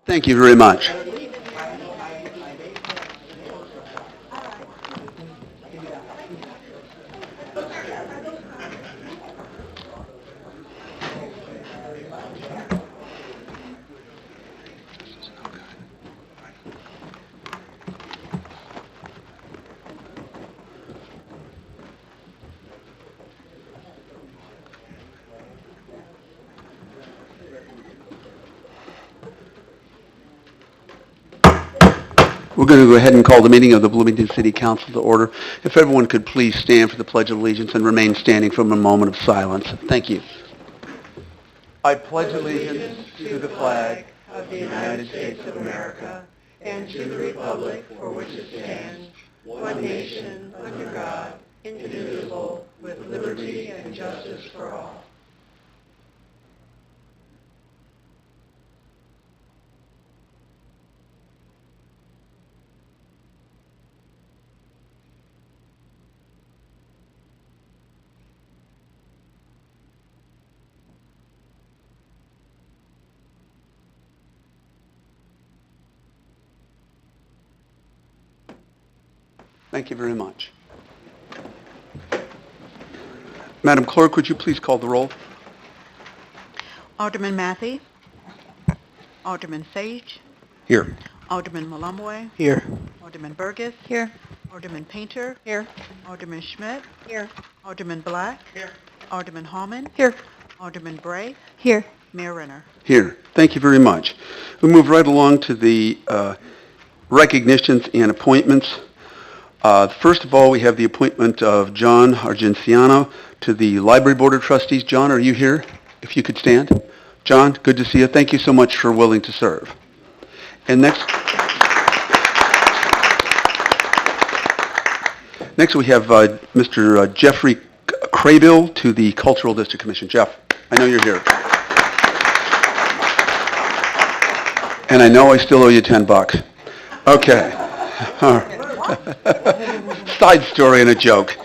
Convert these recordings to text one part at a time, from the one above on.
Thank you very much. We're going to go ahead and call the meeting of the Bloomington City Council to order. If everyone could please stand for the Pledge of Allegiance and remain standing for a moment of silence. Thank you. I pledge allegiance to the flag of the United States of America and to the republic for which it stands, one nation, under God, indivisible, with liberty and justice for all. Thank you very much. Madam Clerk, would you please call the roll? Alderman Matthey. Alderman Sage. Here. Alderman Malumwe. Here. Alderman Burgess. Here. Alderman Painter. Here. Alderman Schmidt. Here. Alderman Black. Here. Alderman Hallman. Here. Alderman Bray. Here. Mayor Renner. Here. Thank you very much. We move right along to the recognitions and appointments. First of all, we have the appointment of John Argenciano to the Library Board of Trustees. John, are you here? If you could stand. John, good to see you. Thank you so much for willing to serve. And next we have Mr. Jeffrey Craybill to the Cultural District Commission. Jeff, I know you're here. And I know I still owe you $10. Okay. All right. Side story and a joke.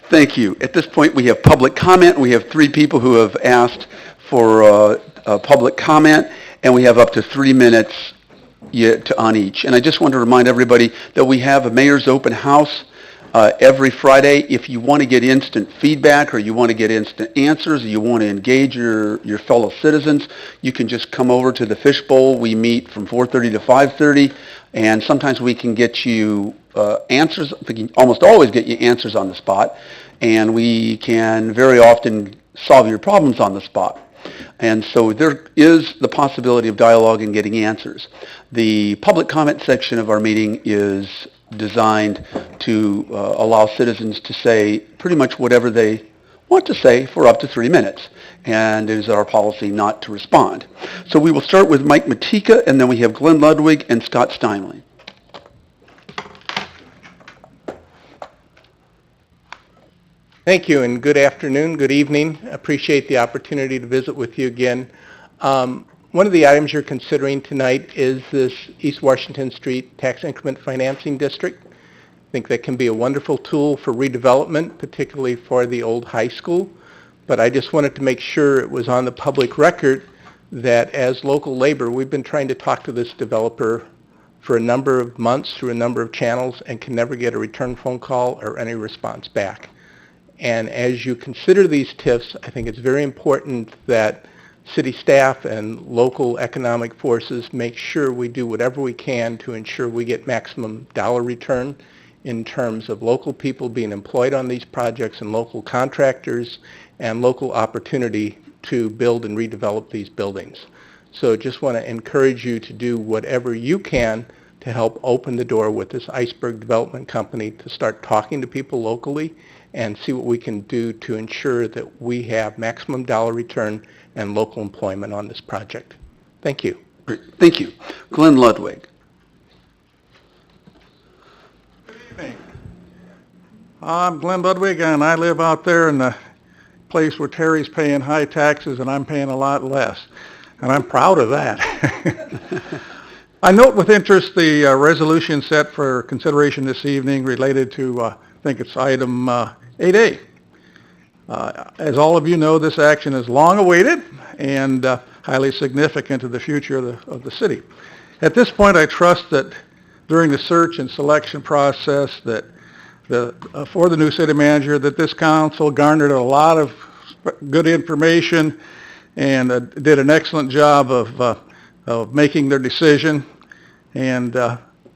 Thank you. At this point, we have public comment. We have 3 people who have asked for public comment, and we have up to 3 minutes on each. And I just want to remind everybody that we have a mayor's open house every Friday. If you want to get instant feedback, or you want to get instant answers, or you want to engage your fellow citizens, you can just come over to the Fishbowl. We meet from 4:30 to 5:30, and sometimes we can get you answers. We can almost always get you answers on the spot, and we can very often solve your problems on the spot. And so there is the possibility of dialogue and getting answers. The public comment section of our meeting is designed to allow citizens to say pretty much whatever they want to say for up to 3 minutes. And it is our policy not to respond. So we will start with Mike Matika, and then we have Glenn Ludwig and Scott Steinle. Thank you, and good afternoon, good evening. Appreciate the opportunity to visit with you again. One of the items you're considering tonight is this East Washington Street Tax Increment Financing District. I think that can be a wonderful tool for redevelopment, particularly for the old high school. But I just wanted to make sure it was on the public record that as local labor, we've been trying to talk to this developer for a number of months through a number of channels and can never get a return phone call or any response back. And as you consider these TIFs, I think it's very important that city staff and local economic forces make sure we do whatever we can to ensure we get maximum dollar return in terms of local people being employed on these projects and local contractors and local opportunity to build and redevelop these buildings. So just want to encourage you to do whatever you can to help open the door with this Iceberg Development Company to start talking to people locally and see what we can do to ensure that we have maximum dollar return and local employment on this project. Thank you. Great. Thank you. Glenn Ludwig. Good evening. I'm Glenn Ludwig, and I live out there in the place where Terry's paying high taxes and I'm paying a lot less. And I'm proud of that. I note with interest the resolution set for consideration this evening related to, I think it's item 8A. As all of you know, this action is long awaited, and highly significant to the future of the city. At this point, I trust that during the search and selection process that for the new city manager, that this council garnered a lot of good information and did an excellent job of making their decision. And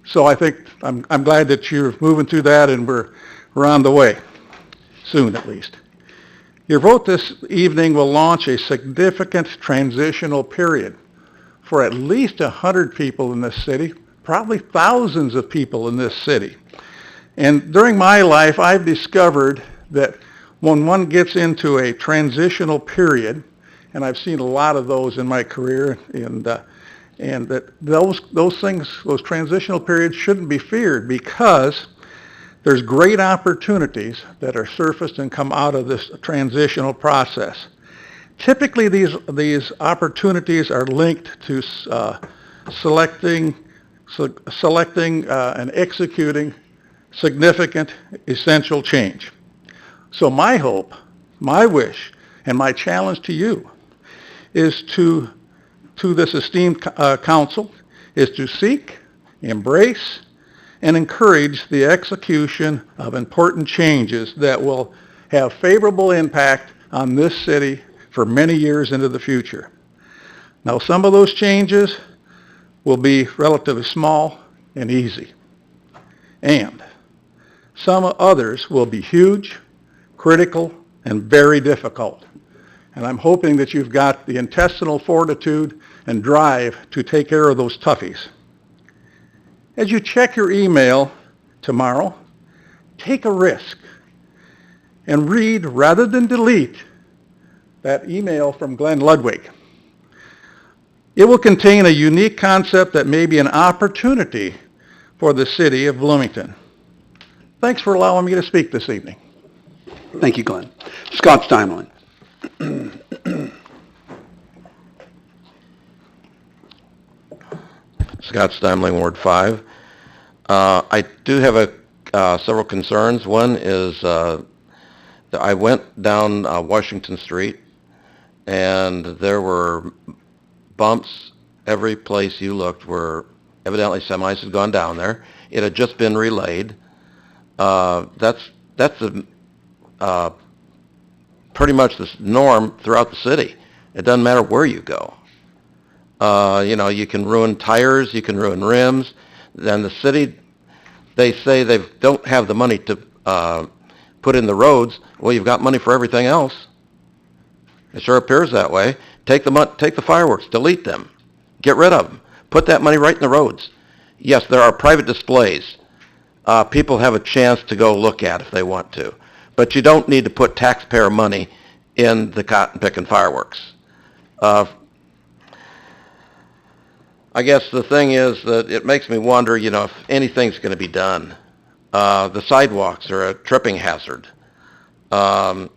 so I think I'm glad that you're moving through that, and we're on the way, soon at least. Your vote this evening will launch a significant transitional period for at least 100 people in this city, probably thousands of people in this city. And during my life, I've discovered that when one gets into a transitional period, and I've seen a lot of those in my career, and that those transitional periods shouldn't be feared, because there's great opportunities that are surfaced and come out of this transitional process. Typically, these opportunities are linked to selecting and executing significant, essential change. So my hope, my wish, and my challenge to you is to this esteemed council is to seek, embrace, and encourage the execution of important changes that will have favorable impact on this city for many years into the future. Now, some of those changes will be relatively small and easy, and some others will be huge, critical, and very difficult. And I'm hoping that you've got the intestinal fortitude and drive to take care of those toughies. As you check your email tomorrow, take a risk and read rather than delete that email from Glenn Ludwig. It will contain a unique concept that may be an opportunity for the city of Bloomington. Thanks for allowing me to speak this evening. Thank you, Glenn. Scott Steinlein. Scott Steinlein, Ward 5. I do have several concerns. One is that I went down Washington Street, and there were bumps every place you looked where evidently semis had gone down there. It had just been relayed. That's pretty much the norm throughout the city. It doesn't matter where you go. You can ruin tires, you can ruin rims. Then the city, they say they don't have the money to put in the roads. Well, you've got money for everything else. It sure appears that way. Take the fireworks, delete them, get rid of them. Put that money right in the roads. Yes, there are private displays. People have a chance to go look at if they want to. But you don't need to put taxpayer money in the cotton picking fireworks. I guess the thing is that it makes me wonder, if anything's going to be done. The sidewalks are a tripping hazard. I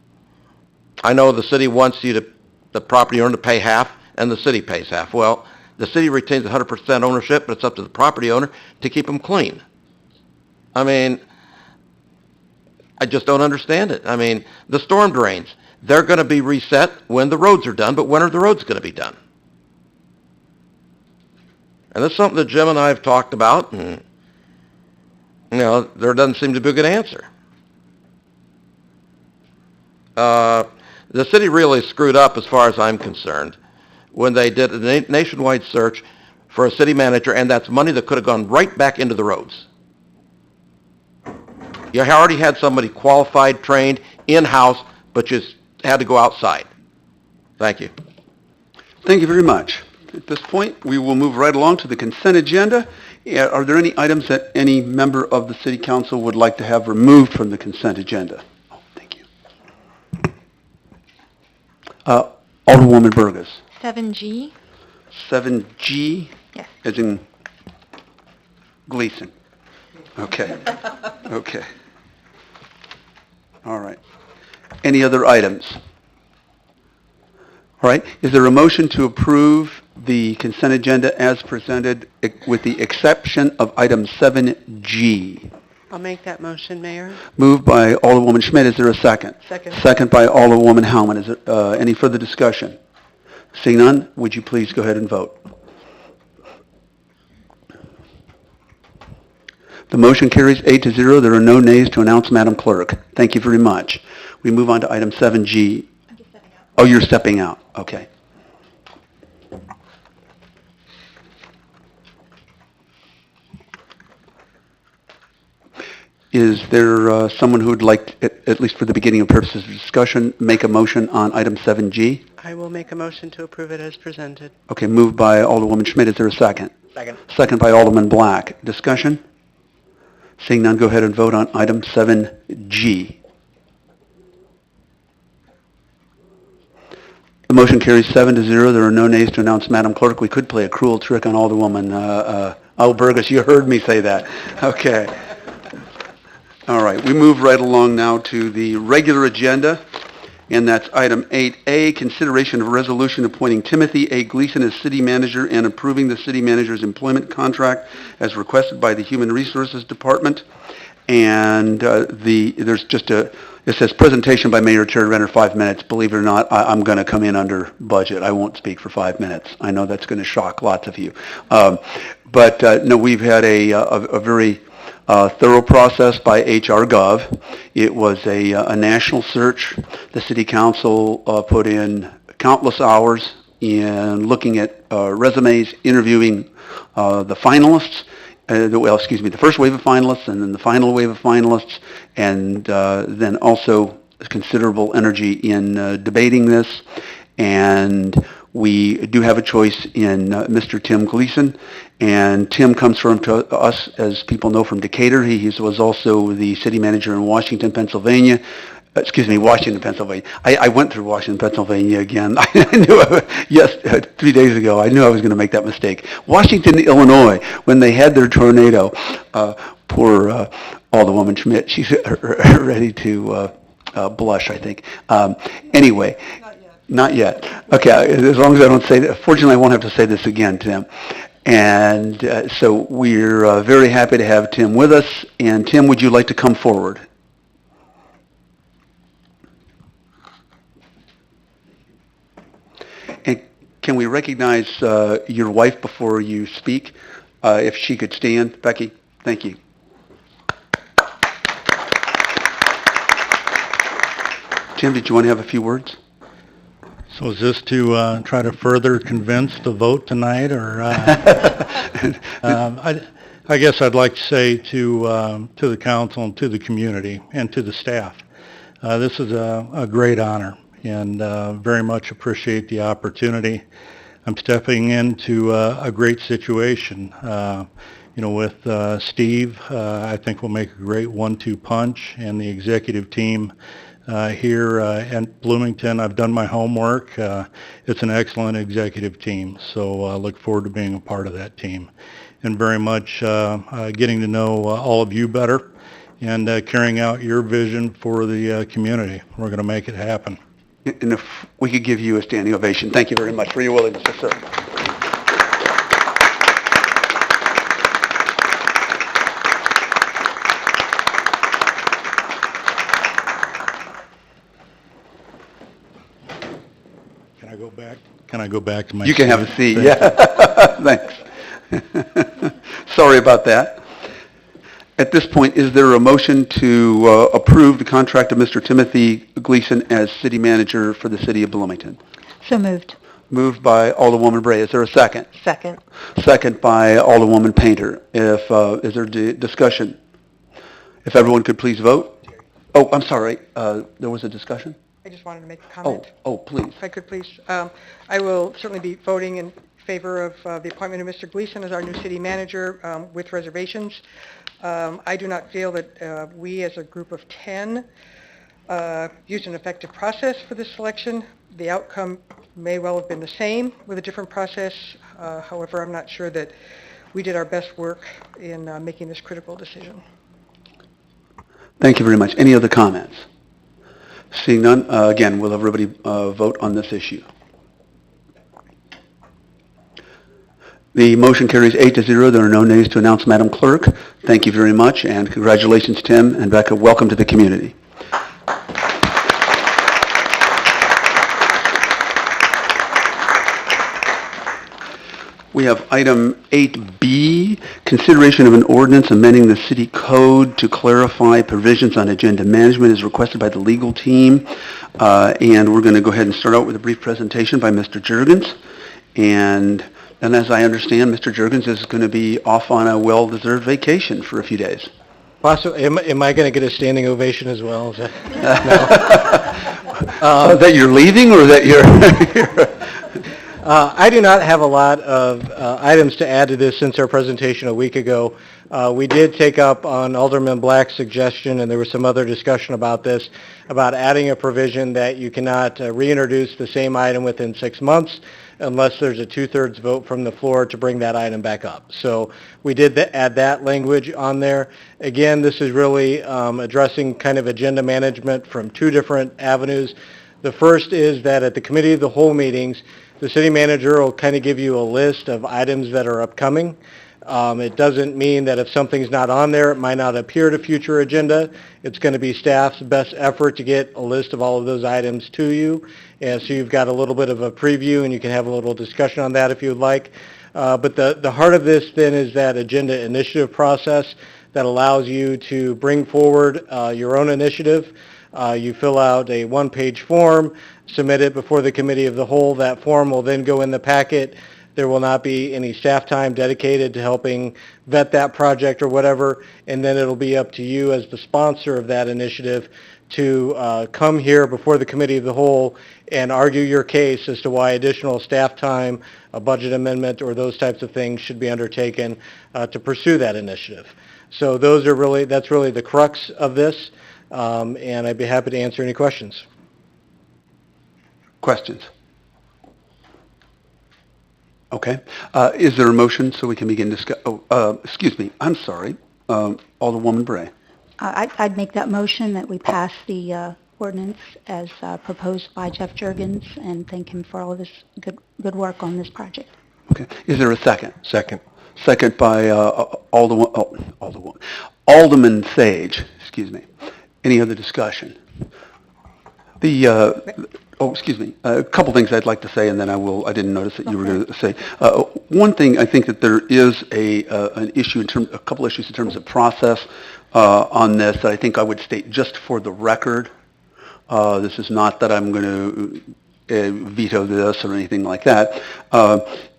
know the city wants the property owner to pay half, and the city pays half. Well, the city retains 100% ownership, but it's up to the property owner to keep them clean. I mean, I just don't understand it. I mean, the storm drains, they're going to be reset when the roads are done, but when are the roads going to be done? And that's something that Jim and I have talked about, and, there doesn't seem to be a good answer. The city really screwed up as far as I'm concerned when they did a nationwide search for a city manager, and that's money that could have gone right back into the roads. You already had somebody qualified, trained, in-house, but you had to go outside. Thank you. Thank you very much. At this point, we will move right along to the consent agenda. Are there any items that any member of the City Council would like to have removed from the consent agenda? Oh, thank you. Alderwoman Burgess. 7G? 7G, Yes. as in Gleason. Okay. Okay. All right. Any other items? All right. Is there a motion to approve the consent agenda as presented with the exception of item 7G? I'll make that motion, Mayor. Moved by Alderwoman Schmidt. Is there a second? Second. Second by Alderwoman Howman. Is there any further discussion? Seeing none, would you please go ahead and vote? The motion carries 8-0. There are no nays to announce, Madam Clerk. Thank you very much. We move on to item 7G. I'm just stepping out. Oh, you're stepping out. Okay. Is there someone who would like, at least for the beginning of purposes of discussion, make a motion on item 7G? I will make a motion to approve it as presented. Okay, moved by Alderwoman Schmidt. Is there a second? Second. Second by Alderman Black. Discussion? Seeing none, go ahead and vote on item 7G. The motion carries 7-0. There are no nays to announce, Madam Clerk. We could play a cruel trick on Alderwoman Burgess. You heard me say that. Okay. All right, we move right along now to the regular agenda, and that's item 8A, consideration of a resolution appointing Timothy A. Gleason as city manager and approving the city manager's employment contract as requested by the Human Resources Department. And there's just it says presentation by Mayor Terry Renner, 5 minutes. Believe it or not, I'm going to come in under budget. I won't speak for 5 minutes. I know that's going to shock lots of you. No, we've had a very thorough process by HR Gov. It was a national search. The City Council put in countless hours in looking at resumes, interviewing the finalists, the first wave of finalists and then the final wave of finalists, and then also considerable energy in debating this. And we do have a choice in Mr. Tim Gleason, and Tim comes from to us, as people know, from Decatur. He was also the city manager in Washington, Pennsylvania. Washington, Pennsylvania. I went through Washington, Pennsylvania again. I knew, 3 days ago, I knew I was going to make that mistake. Washington, Illinois, when they had their tornado, poor Alderwoman Schmidt, she's ready to blush, I think. Anyway. Not yet. Okay, as long as I don't say that. Fortunately, I won't have to say this again, Tim. And so we're very happy to have Tim with us. And Tim, would you like to come forward? And can we recognize your wife before you speak? If she could stand. Becky, thank you. Tim, did you want to have a few words? So is this to try to further convince the vote tonight, or I guess I'd like to say to the council and to the community and to the staff, this is a great honor, and very much appreciate the opportunity. I'm stepping into a great situation. With Steve, I think we'll make a great 1-2 punch, and the executive team here at Bloomington. I've done my homework. It's an excellent executive team, so I look forward to being a part of that team, and very much getting to know all of you better and carrying out your vision for the community. We're going to make it happen. And if we could give you a standing ovation. Thank you very much for your willingness to serve. Can I go back to my You can have a seat, Thank yeah. Thanks. Sorry about that. At this point, is there a motion to approve the contract of Mr. Timothy Gleason as city manager for the city of Bloomington? So moved. Moved by Alderwoman Bray. Is there a second? Second. Second by Alderwoman Painter. Is there discussion? If everyone could please vote. Oh, I'm sorry. There was a discussion? I just wanted to make a comment. Oh, please. If I could, please. I will certainly be voting in favor of the appointment of Mr. Gleason as our new city manager with reservations. I do not feel that we, as a group of 10, used an effective process for this selection. The outcome may well have been the same with a different process. However, I'm not sure that we did our best work in making this critical decision. Thank you very much. Any other comments? Seeing none, again, will everybody vote on this issue? The motion carries 8-0. There are no nays to announce, Madam Clerk. Thank you very much, and congratulations, Tim and Becca. Welcome to the community. We have item 8B, consideration of an ordinance amending the city code to clarify provisions on agenda management as requested by the legal team. And we're going to go ahead and start out with a brief presentation by Mr. Juergens. And then, as I understand, Mr. Juergens is going to be off on a well-deserved vacation for a few days. Possibly, am I going to get a standing ovation as well? Is that, That you're leaving or that you're... I do not have a lot of items to add to this since our presentation a week ago. We did take up on Alderman Black's suggestion, and there was some other discussion about this, about adding a provision that you cannot reintroduce the same item within 6 months unless there's a two-thirds vote from the floor to bring that item back up. So we did add that language on there. Again, this is really addressing kind of agenda management from two different avenues. The first is that at the committee of the whole meetings, the city manager will kind of give you a list of items that are upcoming. It doesn't mean that if something's not on there, it might not appear at a future agenda. It's going to be staff's best effort to get a list of all of those items to you. And so you've got a little bit of a preview, and you can have a little discussion on that if you would like. But the heart of this then is that agenda initiative process that allows you to bring forward your own initiative. You fill out a one-page form, submit it before the committee of the whole. That form will then go in the packet. There will not be any staff time dedicated to helping vet that project or whatever, and then it'll be up to you as the sponsor of that initiative to come here before the committee of the whole and argue your case as to why additional staff time, a budget amendment, or those types of things should be undertaken to pursue that initiative. So that's really the crux of this, and I'd be happy to answer any questions. Questions? Okay. Is there a motion so we can begin discuss? Excuse me. I'm sorry. Alderwoman Bray. I'd make that motion that we pass the ordinance as proposed by Jeff Juergens and thank him for all of his good work on this project. Okay. Is there a second? Second. Second by Alderman Sage. Excuse me. Any other discussion? Excuse me. A couple things I'd like to say, and then I didn't notice that you were going to say. One thing, I think that there is a couple issues in terms of process on this that I think I would state just for the record. This is not that I'm going to veto this or anything like that.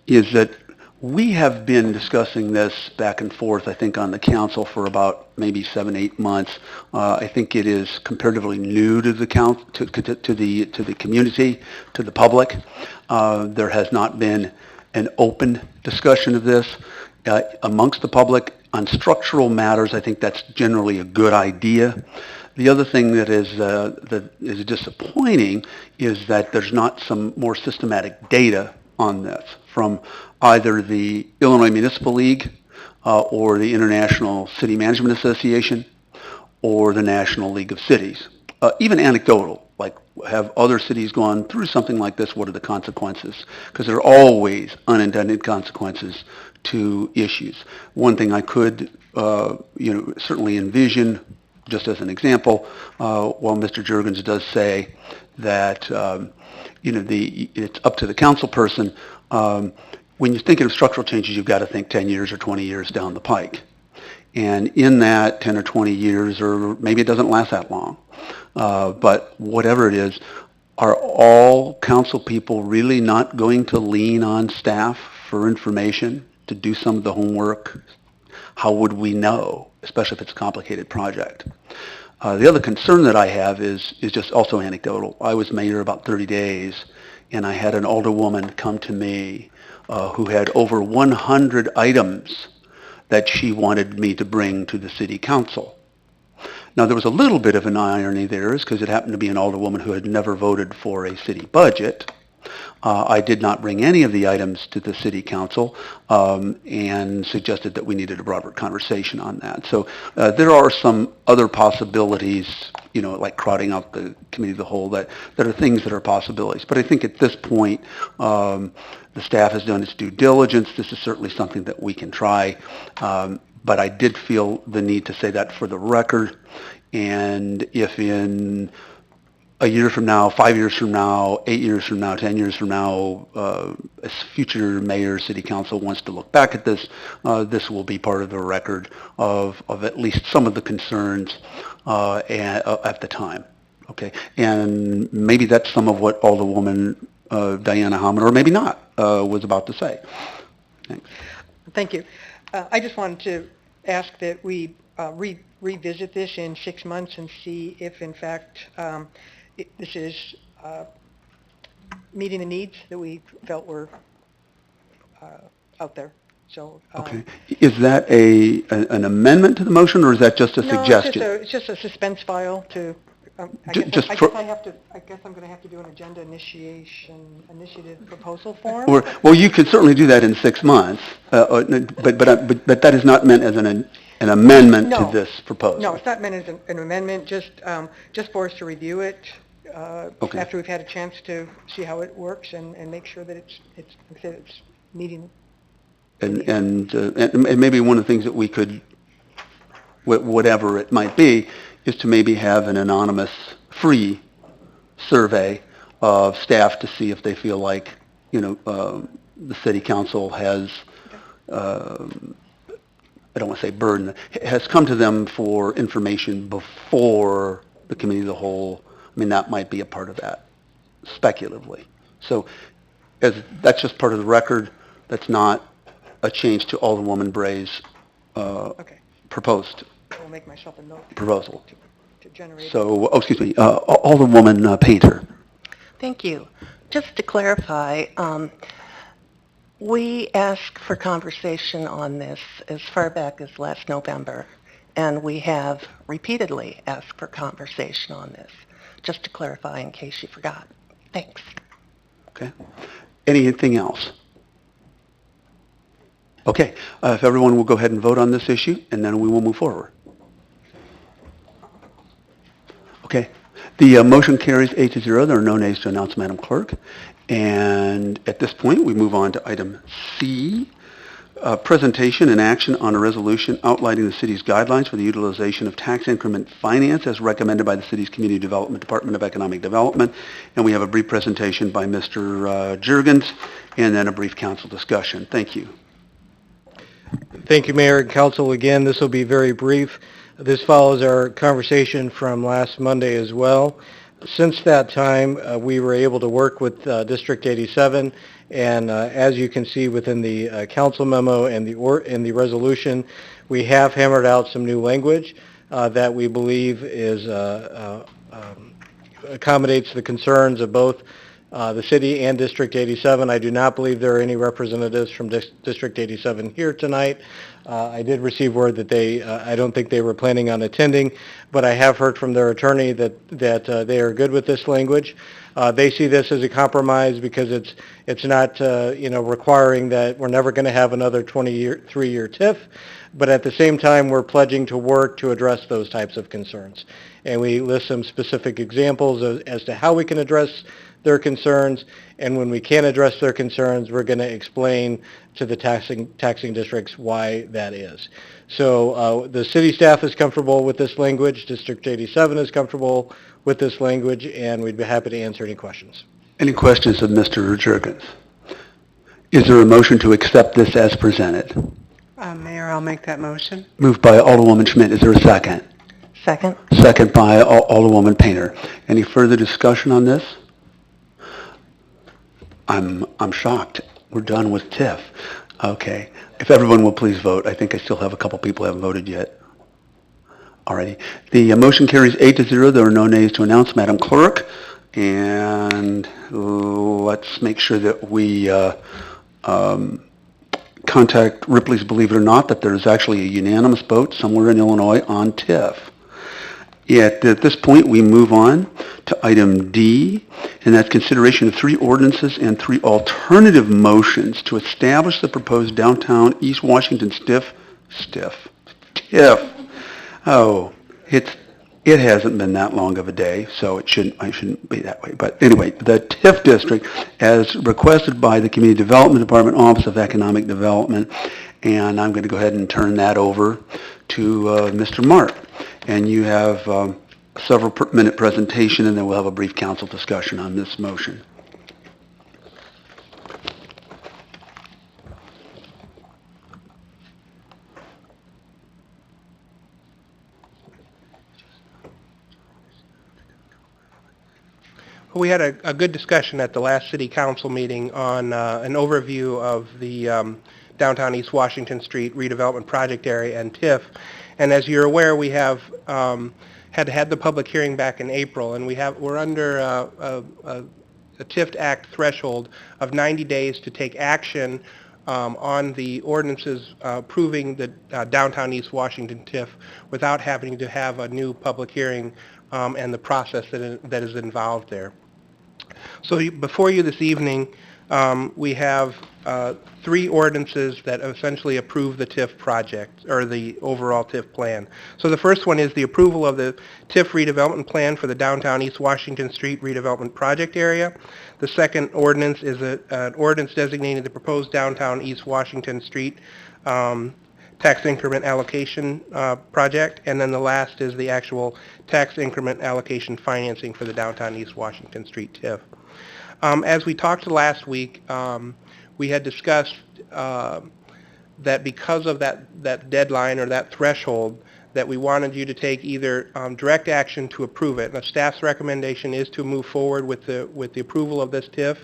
Is that we have been discussing this back and forth, I think, on the council for about maybe 7-8 months. I think it is comparatively new to the to the community, to the public. There has not been an open discussion of this amongst the public on structural matters. I think that's generally a good idea. The other thing that is disappointing is that there's not some more systematic data on this from either the Illinois Municipal League or the International City Management Association or the National League of Cities. Even anecdotal, like have other cities gone through something like this? What are the consequences? Because there are always unintended consequences to issues. One thing I could certainly envision, just as an example, while Mr. Juergens does say that it's up to the council person, when you're thinking of structural changes, you've got to think 10 years or 20 years down the pike. And in that 10 or 20 years, or maybe it doesn't last that long, but whatever it is, are all council people really not going to lean on staff for information to do some of the homework? How would we know, especially if it's a complicated project? The other concern that I have is just also anecdotal. I was mayor about 30 days, and I had an alderwoman come to me who had over 100 items that she wanted me to bring to the city council. Now, there was a little bit of an irony there, because it happened to be an alderwoman who had never voted for a city budget. I did not bring any of the items to the city council and suggested that we needed a broader conversation on that. So there are some other possibilities, like crowding out the committee of the whole, that are things that are possibilities. But I think at this point, the staff has done its due diligence. This is certainly something that we can try. But I did feel the need to say that for the record. And if in a year from now, 5 years from now, 8 years from now, 10 years from now, a future mayor, city council wants to look back at this, this will be part of the record of at least some of the concerns at the time. Okay, and maybe that's some of what Alderwoman Diana Hammond, or maybe not, was about to say. Thanks. Thank you. I just wanted to ask that we revisit this in 6 months and see if, in fact, this is meeting the needs that we felt were out there. So. Okay. Is that an amendment to the motion, or is that just a suggestion? No, it's just a suspense file to. I Ju- guess just I for- guess I have to. I guess I'm going to have to do an agenda initiative proposal form. Or, well, you could certainly do that in 6 months, but that is not meant as an amendment to No. this proposal. No, it's not meant as an amendment, just for us to review it Okay. after we've had a chance to see how it works and make sure that it's meeting. And maybe one of the things that we could, whatever it might be, is to maybe have an anonymous, free survey of staff to see if they feel like, the city council has, I don't want to say burden, has come to them for information before the committee of the whole. I mean, that might be a part of that, speculatively. So that's just part of the record. That's not a change to Alderwoman Bray's Okay, proposed I'll make myself a note proposal. to generate. So, excuse me, Alderwoman Painter. Thank you. Just to clarify, we asked for conversation on this as far back as last November, and we have repeatedly asked for conversation on this, just to clarify in case you forgot. Thanks. Okay. Anything else? Okay. If everyone will go ahead and vote on this issue, and then we will move forward. Okay. The motion carries 8-0. There are no nays to announce, Madam Clerk. And at this point, we move on to item C, presentation and action on a resolution outlining the city's guidelines for the utilization of tax increment finance as recommended by the city's Community Development Department of Economic Development. And we have a brief presentation by Mr. Juergens, and then a brief council discussion. Thank you. Thank you, Mayor and Council. Again, this will be very brief. This follows our conversation from last Monday as well. Since that time, we were able to work with District 87, and as you can see within the council memo and the resolution, we have hammered out some new language that we believe accommodates the concerns of both the city and District 87. I do not believe there are any representatives from District 87 here tonight. I did receive word that I don't think they were planning on attending, but I have heard from their attorney that they are good with this language. They see this as a compromise because it's not requiring that we're never going to have another 23-year TIF, but at the same time we're pledging to work to address those types of concerns. And we list some specific examples as to how we can address their concerns, and when we can't address their concerns, we're going to explain to the taxing districts why that is. So the city staff is comfortable with this language, District 87 is comfortable with this language, and we'd be happy to answer any questions. Any questions of Mr. Juergens? Is there a motion to accept this as presented? Mayor, I'll make that motion. Moved by Alderwoman Schmidt. Is there a second? Second. Second by Alderwoman Painter. Any further discussion on this? I'm shocked. We're done with TIF. Okay. If everyone will please vote. I think I still have a couple people who haven't voted yet. Alrighty. The motion carries 8-0. There are no nays to announce, Madam Clerk. And let's make sure that we contact Ripley's Believe It or Not that there's actually a unanimous vote somewhere in Illinois on TIF. At this point, we move on to item D, and that's consideration of 3 ordinances and 3 alternative motions to establish the proposed downtown East Washington TIF. Oh, it hasn't been that long of a day, so I shouldn't be that way. But anyway, the TIF district, as requested by the Community Development Department, Office of Economic Development, and I'm going to go ahead and turn that over to Mr. Mark. And you have several-minute presentation, and then we'll have a brief council discussion on this motion. We had a good discussion at the last city council meeting on an overview of the downtown East Washington Street redevelopment project area and TIF. And as you're aware, we have had the public hearing back in April, and we're under a TIF Act threshold of 90 days to take action on the ordinances approving the downtown East Washington TIF without having to have a new public hearing and the process that is involved there. So before you this evening, we have 3 ordinances that essentially approve the TIF project, or the overall TIF plan. So the first one is the approval of the TIF redevelopment plan for the downtown East Washington Street redevelopment project area. The second ordinance is an ordinance designating the proposed downtown East Washington Street tax increment allocation project. And then the last is the actual tax increment allocation financing for the downtown East Washington Street TIF. As we talked last week, we had discussed that because of that deadline or that threshold, that we wanted you to take either direct action to approve it. Now, staff's recommendation is to move forward with the approval of this TIF.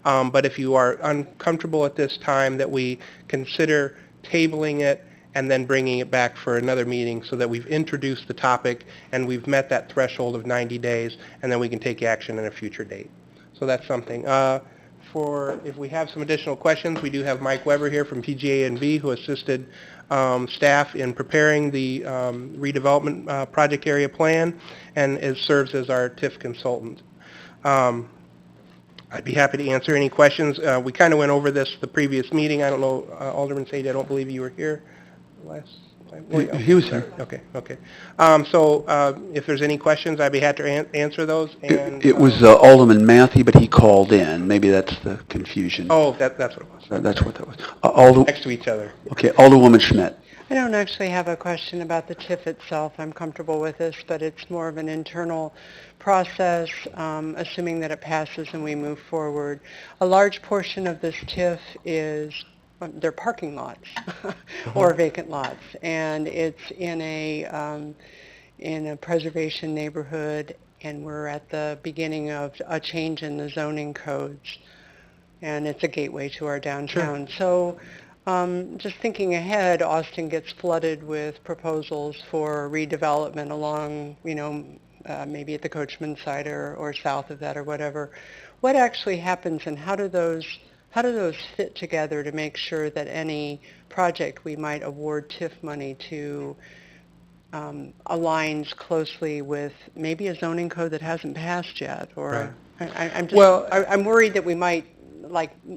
But if you are uncomfortable at this time, that we consider tabling it and then bringing it back for another meeting so that we've introduced the topic and we've met that threshold of 90 days, and then we can take action at a future date. So that's something. If we have some additional questions, we do have Mike Weber here from PGA&V who assisted staff in preparing the redevelopment project area plan and serves as our TIF consultant. I'd be happy to answer any questions. We kind of went over this the previous meeting. I don't know, Alderman Sage, I don't believe you were here last time. He was here. Okay. If there's any questions, I'd be happy to answer those. And It was Alderman Matthew, but he called in. Maybe that's the confusion. Oh, that's what it was. That's what that was. Next to each other. Okay, Alderwoman Schmidt. I don't actually have a question about the TIF itself. I'm comfortable with this, but it's more of an internal process, assuming that it passes and we move forward. A large portion of this TIF is they're parking lots or vacant lots, and it's in a preservation neighborhood, and we're at the beginning of a change in the zoning codes, and it's a gateway to our downtown. Sure. So just thinking ahead, Austin gets flooded with proposals for redevelopment along, maybe at the Coachman site or south of that or whatever. What actually happens, and how do those fit together to make sure that any project we might award TIF money to aligns closely with maybe a zoning code that hasn't passed yet? Or right. I'm worried that we might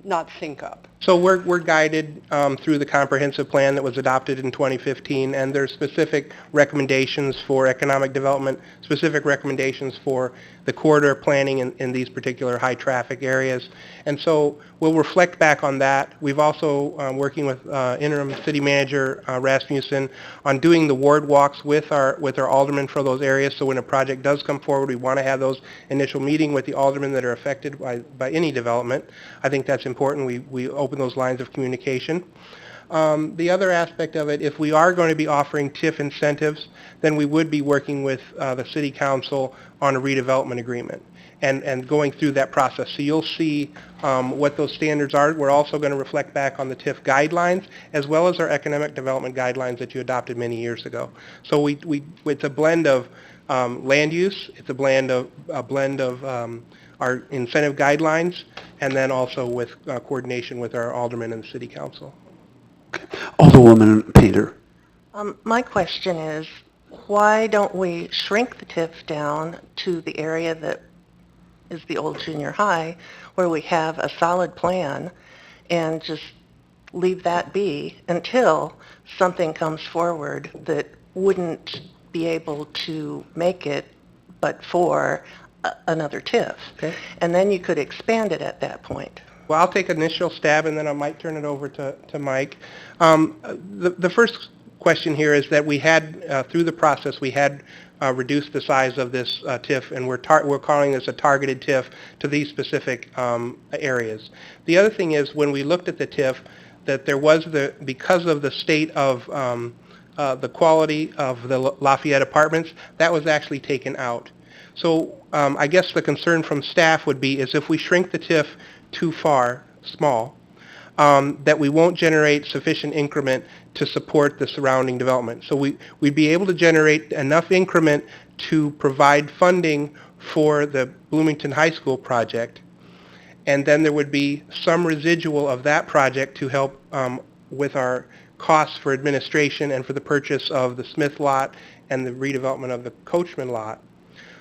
not sync up. So we're guided through the comprehensive plan that was adopted in 2015, and there's specific recommendations for economic development, specific recommendations for the corridor planning in these particular high traffic areas. And so we'll reflect back on that. We've also working with interim city manager Rasmussen on doing the ward walks with our aldermen for those areas. So when a project does come forward, we want to have those initial meeting with the aldermen that are affected by any development. I think that's important. We open those lines of communication. The other aspect of it, if we are going to be offering TIF incentives, then we would be working with the City Council on a redevelopment agreement and going through that process. So you'll see what those standards are. We're also going to reflect back on the TIF guidelines as well as our economic development guidelines that you adopted many years ago. So it's a blend of land use, it's a blend of our incentive guidelines, and then also with coordination with our aldermen and the City Council. Alderwoman Painter. My question is, why don't we shrink the TIF down to the area that is the old junior high, where we have a solid plan, and just leave that be until something comes forward that wouldn't be able to make it but for another TIF? Okay. And then you could expand it at that point. Well, I'll take an initial stab, and then I might turn it over to Mike. The first question here is that we had, through the process, we had reduce the size of this TIF, and we're calling this a targeted TIF to these specific areas. The other thing is, when we looked at the TIF, that there was because of the state of the quality of the Lafayette apartments, that was actually taken out. So I guess the concern from staff would be is if we shrink the TIF too far, small, that we won't generate sufficient increment to support the surrounding development. So we'd be able to generate enough increment to provide funding for the Bloomington High School project, and then there would be some residual of that project to help with our costs for administration and for the purchase of the Smith lot and the redevelopment of the Coachman lot.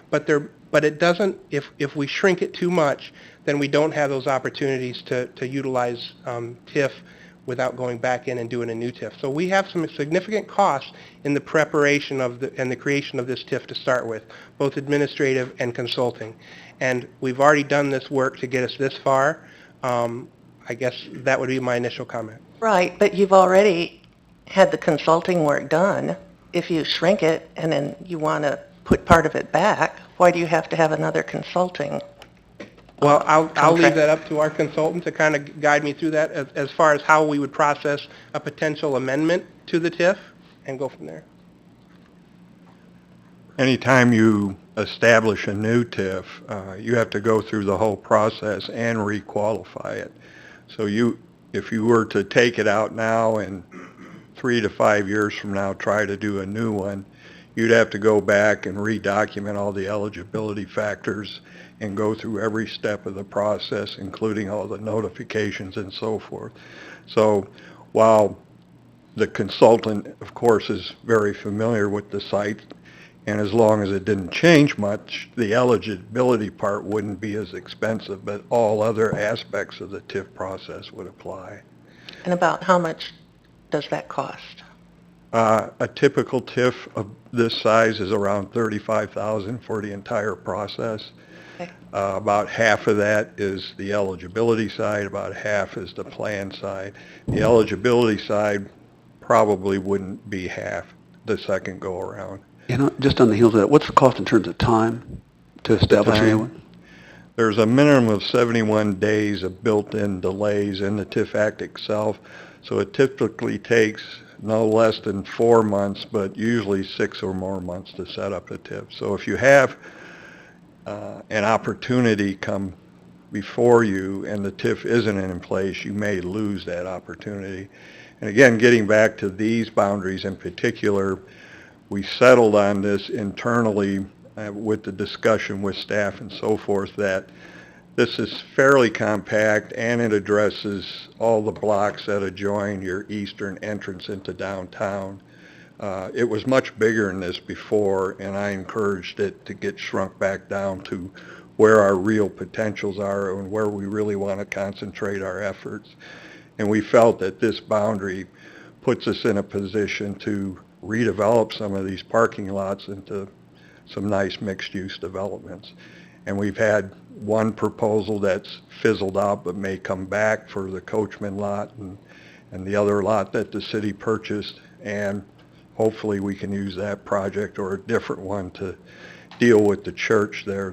But it doesn't, if we shrink it too much, then we don't have those opportunities to utilize TIF without going back in and doing a new TIF. So we have some significant costs in the preparation and the creation of this TIF to start with, both administrative and consulting. And we've already done this work to get us this far. I guess that would be my initial comment. Right, but you've already had the consulting work done. If you shrink it and then you want to put part of it back, why do you have to have another consulting? Well, I'll leave contract? that up to our consultant to kind of guide me through that as far as how we would process a potential amendment to the TIF and go from there. Anytime you establish a new TIF, you have to go through the whole process and requalify it. So if you were to take it out now and 3 to 5 years from now try to do a new one, you'd have to go back and redocument all the eligibility factors and go through every step of the process, including all the notifications and so forth. So while the consultant, of course, is very familiar with the site, and as long as it didn't change much, the eligibility part wouldn't be as expensive, but all other aspects of the TIF process would apply. And about how much does that cost? A typical TIF of this size is around $35,000 for the entire process. Okay. About half of that is the eligibility side, about half is the plan side. The eligibility side probably wouldn't be half the second go around. Just on the heels of that, what's the cost in terms of time to establish a new one? There's a minimum of 71 days of built-in delays in the TIF Act itself, so it typically takes no less than 4 months, but usually 6 or more months to set up a TIF. So if you have an opportunity come before you and the TIF isn't in place, you may lose that opportunity. And again, getting back to these boundaries in particular, we settled on this internally with the discussion with staff and so forth, that this is fairly compact and it addresses all the blocks that adjoin your eastern entrance into downtown. It was much bigger than this before, and I encouraged it to get shrunk back down to where our real potentials are and where we really want to concentrate our efforts. And we felt that this boundary puts us in a position to redevelop some of these parking lots into some nice mixed-use developments. And we've had one proposal that's fizzled out but may come back for the Coachman lot and the other lot that the city purchased, and hopefully we can use that project or a different one to deal with the church there,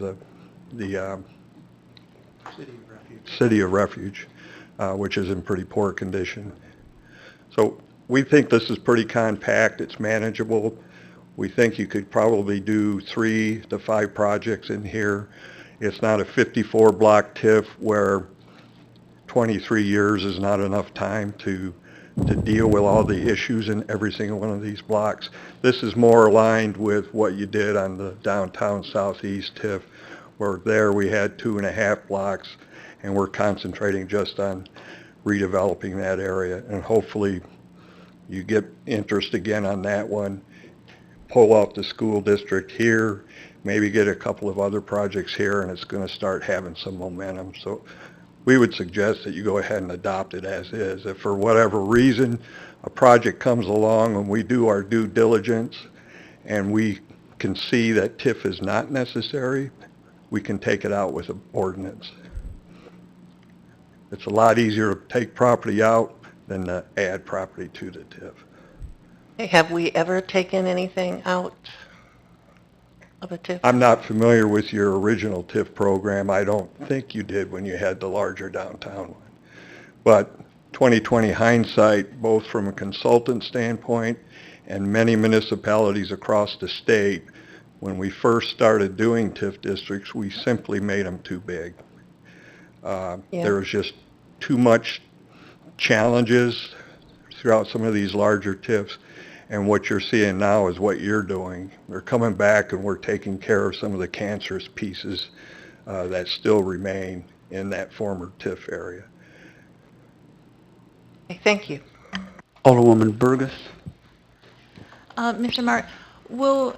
the City of Refuge, which is in pretty poor condition. So we think this is pretty compact, it's manageable. We think you could probably do 3 to 5 projects in here. It's not a 54 block TIF where 23 years is not enough time to deal with all the issues in every single one of these blocks. This is more aligned with what you did on the downtown southeast TIF, where there we had 2.5 blocks, and we're concentrating just on redeveloping that area. And hopefully you get interest again on that one, pull off the school district here, maybe get a couple of other projects here, and it's going to start having some momentum. So we would suggest that you go ahead and adopt it as is. If for whatever reason a project comes along and we do our due diligence and we can see that TIF is not necessary, we can take it out with an ordinance. It's a lot easier to take property out than to add property to the TIF. Have we ever taken anything out of a TIF? I'm not familiar with your original TIF program. I don't think you did when you had the larger downtown one. But 2020 hindsight, both from a consultant standpoint and many municipalities across the state, when we first started doing TIF districts, we simply made them too big. Yeah. There was just too much challenges throughout some of these larger TIFs. And what you're seeing now is what you're doing. They're coming back and we're taking care of some of the cancerous pieces that still remain in that former TIF area. Okay, thank you. Alderwoman Burgess? Mr. Mart, will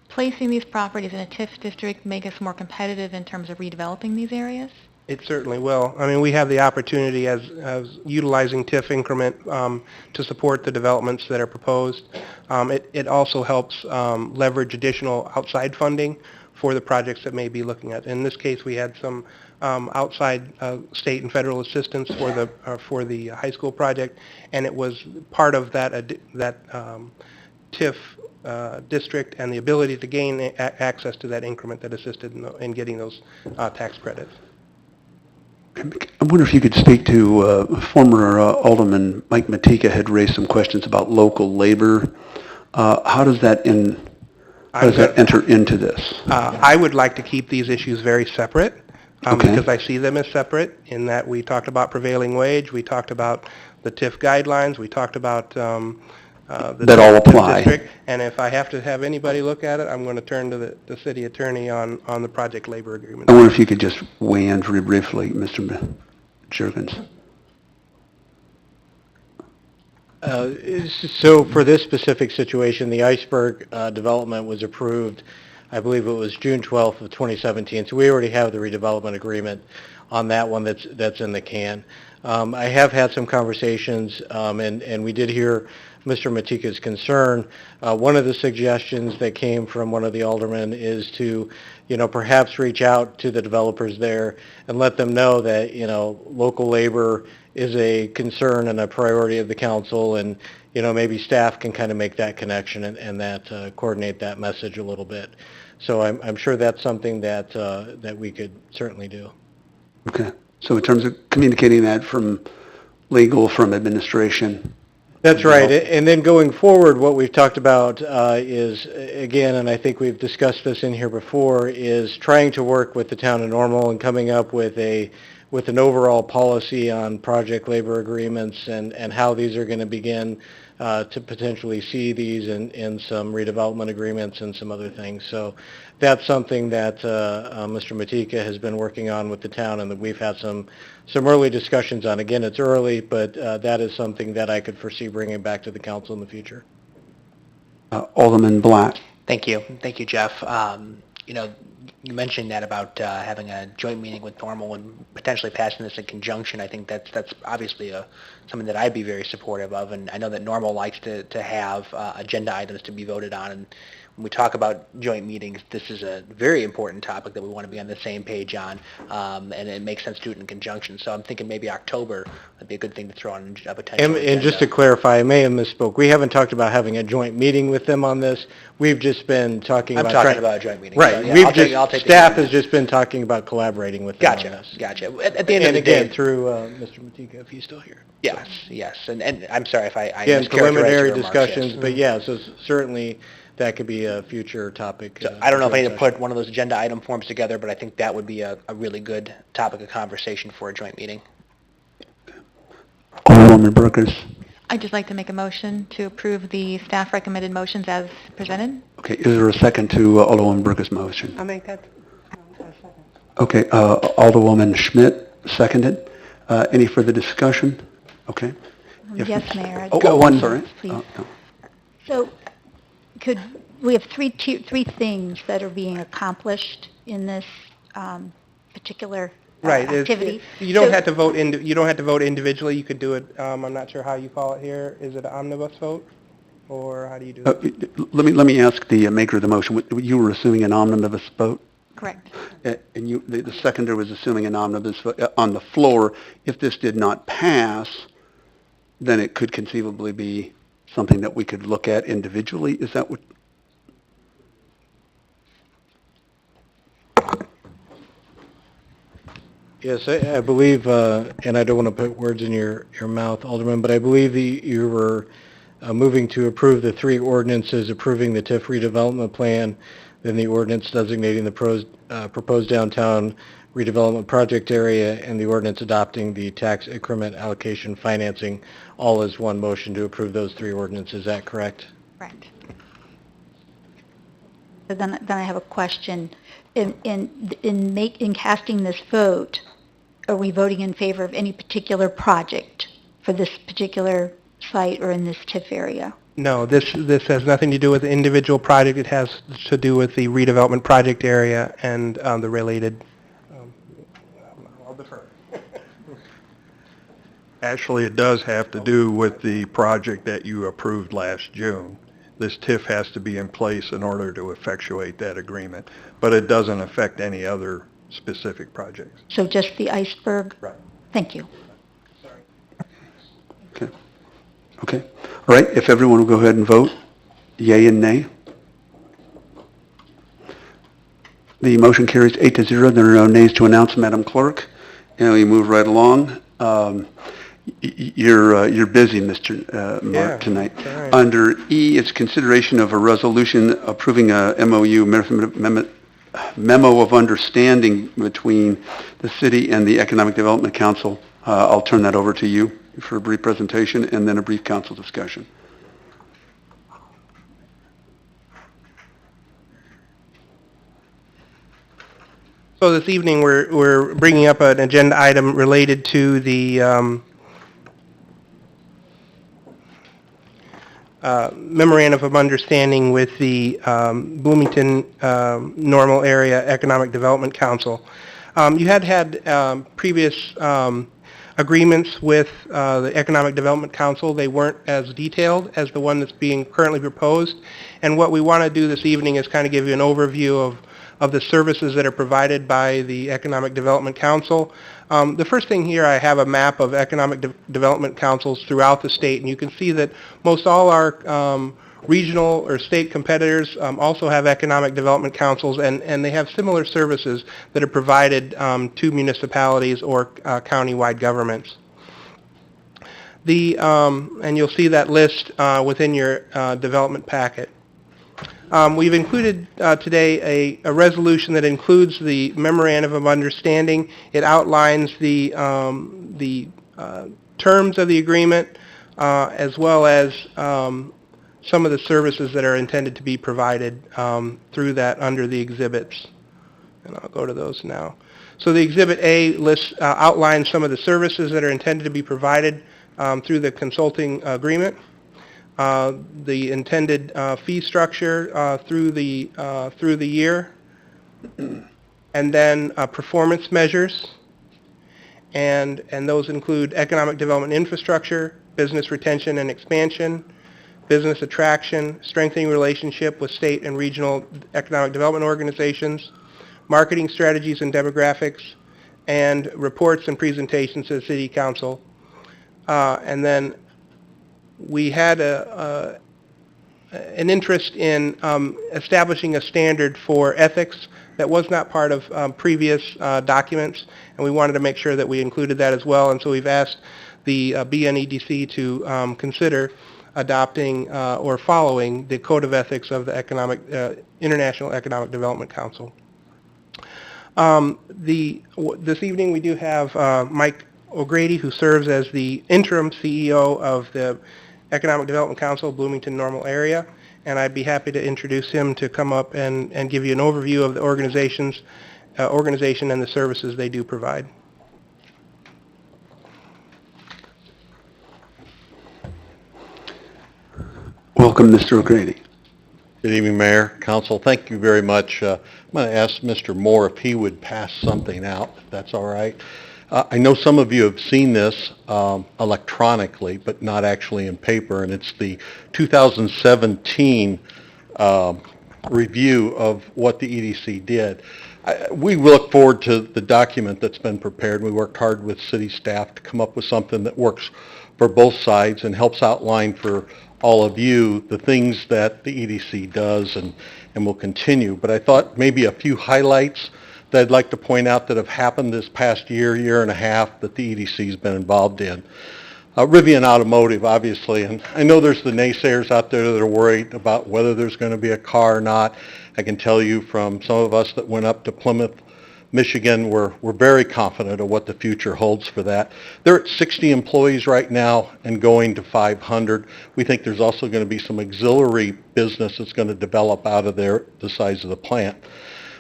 placing these properties in a TIF district make us more competitive in terms of redeveloping these areas? It certainly will. I mean, we have the opportunity as utilizing TIF increment to support the developments that are proposed. It also helps leverage additional outside funding for the projects that may be looking at. In this case, we had some outside state and federal assistance for the high school project, and it was part of that TIF district and the ability to gain access to that increment that assisted in getting those tax credits. I wonder if you could speak to former Alderman Mike Matika had raised some questions about local labor. How does that enter into this? I would like to keep these issues very separate Okay. because I see them as separate in that we talked about prevailing wage, we talked about the TIF guidelines, we talked about the That all TIF apply. district, and if I have to have anybody look at it, I'm going to turn to the city attorney on the project labor agreement. I wonder if you could just weigh in very briefly, Mr. Juergens. So for this specific situation, the iceberg development was approved, I believe it was June 12th of 2017, so we already have the redevelopment agreement on that one that's in the can. I have had some conversations, and we did hear Mr. Matika's concern. One of the suggestions that came from one of the aldermen is to, perhaps reach out to the developers there and let them know that, local labor is a concern and a priority of the council, and, maybe staff can kind of make that connection and that coordinate that message a little bit. So I'm sure that's something that we could certainly do. Okay. So in terms of communicating that from legal, from administration? That's right. And then going forward, what we've talked about is, again, and I think we've discussed this in here before, is trying to work with the town of Normal and coming up with an overall policy on project labor agreements and how these are going to begin to potentially see these in some redevelopment agreements and some other things. So that's something that Mr. Matika has been working on with the town and that we've had some early discussions on. Again, it's early, but that is something that I could foresee bringing back to the council in the future. Alderman Black? Thank you. Thank you, Jeff. You mentioned that about having a joint meeting with Normal and potentially passing this in conjunction. I think that's obviously something that I'd be very supportive of, and I know that Normal likes to have agenda items to be voted on. And when we talk about joint meetings, this is a very important topic that we want to be on the same page on, and it makes sense to do it in conjunction. So I'm thinking maybe October would be a good thing to throw on a potential And just to clarify, I may have misspoke. We haven't talked about having a joint meeting with them on this. We've just been talking about... I'm talking about a joint meeting. Right. So, yeah, I'll take staff has just been talking about collaborating with them on this. Gotcha. At the end of the again, day... through Mr. Matika, if he's still here. Yes. And I'm sorry if I Again, mischaracterized preliminary your remarks, discussions, yes. but yeah, so certainly that could be a future topic. So I don't know if I need to session. put one of those agenda item forms together, but I think that would be a really good topic of conversation for a joint meeting. Alderwoman Burgess? I'd just like to make a motion to approve the staff recommended motions as presented. Okay, is there a second to Alderwoman Burgess' motion? I'll make that a second. Okay, Alderwoman Schmidt seconded. Any further discussion? Okay. If- Yes, Mayor. I'd- I'm sorry. Please. No. So we have three things that are being accomplished in this particular Right. activity. You don't So- have to vote you don't have to vote individually. You could do it. I'm not sure how you call it here. Is it an omnibus vote, or how do you do it? Let me ask the maker of the motion. You were assuming an omnibus vote? Correct. And the seconder was assuming an omnibus vote on the floor. If this did not pass, then it could conceivably be something that we could look at individually. Is that what? Yes, I believe, and I don't want to put words in your mouth, Alderman, but I believe you were moving to approve the three ordinances approving the TIF redevelopment plan, then the ordinance designating the proposed downtown redevelopment project area, and the ordinance adopting the tax increment allocation financing, all as one motion to approve those three ordinances. Is that correct? Correct. So then I have a question. In casting this vote, are we voting in favor of any particular project for this particular site or in this TIF area? No, this has nothing to do with the individual project. It has to do with the redevelopment project area and the related. I'll defer. Actually, it does have to do with the project that you approved last June. This TIF has to be in place in order to effectuate that agreement, but it doesn't affect any other specific projects. So just the iceberg? Right. Thank you. Okay. Okay. All right, if everyone will go ahead and vote, yay and nay. The motion carries 8-0. There are no nays to announce, Madam Clerk. And we move right along. You're busy, Mr. Mark, tonight. all right. Under E, it's consideration of a resolution approving a MOU, memo of understanding between the city and the Economic Development Council. I'll turn that over to you for a brief presentation and then a brief council discussion. So this evening, we're bringing up an agenda item related to the memorandum of understanding with the Bloomington Normal Area Economic Development Council. You had previous agreements with the Economic Development Council. They weren't as detailed as the one that's being currently proposed. And what we want to do this evening is kind of give you an overview of the services that are provided by the Economic Development Council. The first thing here, I have a map of economic development councils throughout the state, and you can see that most all our regional or state competitors also have economic development councils, and they have similar services that are provided to municipalities or county-wide governments. And you'll see that list within your development packet. We've included today a resolution that includes the memorandum of understanding. It outlines the terms of the agreement as well as some of the services that are intended to be provided through that under the exhibits. And I'll go to those now. So the Exhibit A lists outlines some of the services that are intended to be provided through the consulting agreement. The intended fee structure through the year, and then performance measures, and those include economic development infrastructure, business retention and expansion, business attraction, strengthening relationship with state and regional economic development organizations, marketing strategies and demographics, and reports and presentations to the City Council. And then we had an interest in establishing a standard for ethics that was not part of previous documents, and we wanted to make sure that we included that as well. And so we've asked the BNEDC to consider adopting or following the Code of Ethics of the International Economic Development Council. This evening we do have Mike O'Grady, who serves as the interim CEO of the Economic Development Council, Bloomington Normal Area, and I'd be happy to introduce him to come up and give you an overview of the organization and the services they do provide. Welcome, Mr. O'Grady. Good evening, Mayor, Council. Thank you very much. I'm going to ask Mr. Moore if he would pass something out, if that's all right. I know some of you have seen this electronically, but not actually in paper, and it's the 2017 review of what the EDC did. We look forward to the document that's been prepared. We worked hard with city staff to come up with something that works for both sides and helps outline for all of you the things that the EDC does and will continue. But I thought maybe a few highlights that I'd like to point out that have happened this past year and a half that the EDC's been involved in. Rivian Automotive, obviously, and I know there's the naysayers out there that are worried about whether there's going to be a car or not. I can tell you from some of us that went up to Plymouth, Michigan, we're very confident of what the future holds for that. They're at 60 employees right now and going to 500. We think there's also going to be some auxiliary business that's going to develop out of there, the size of the plant.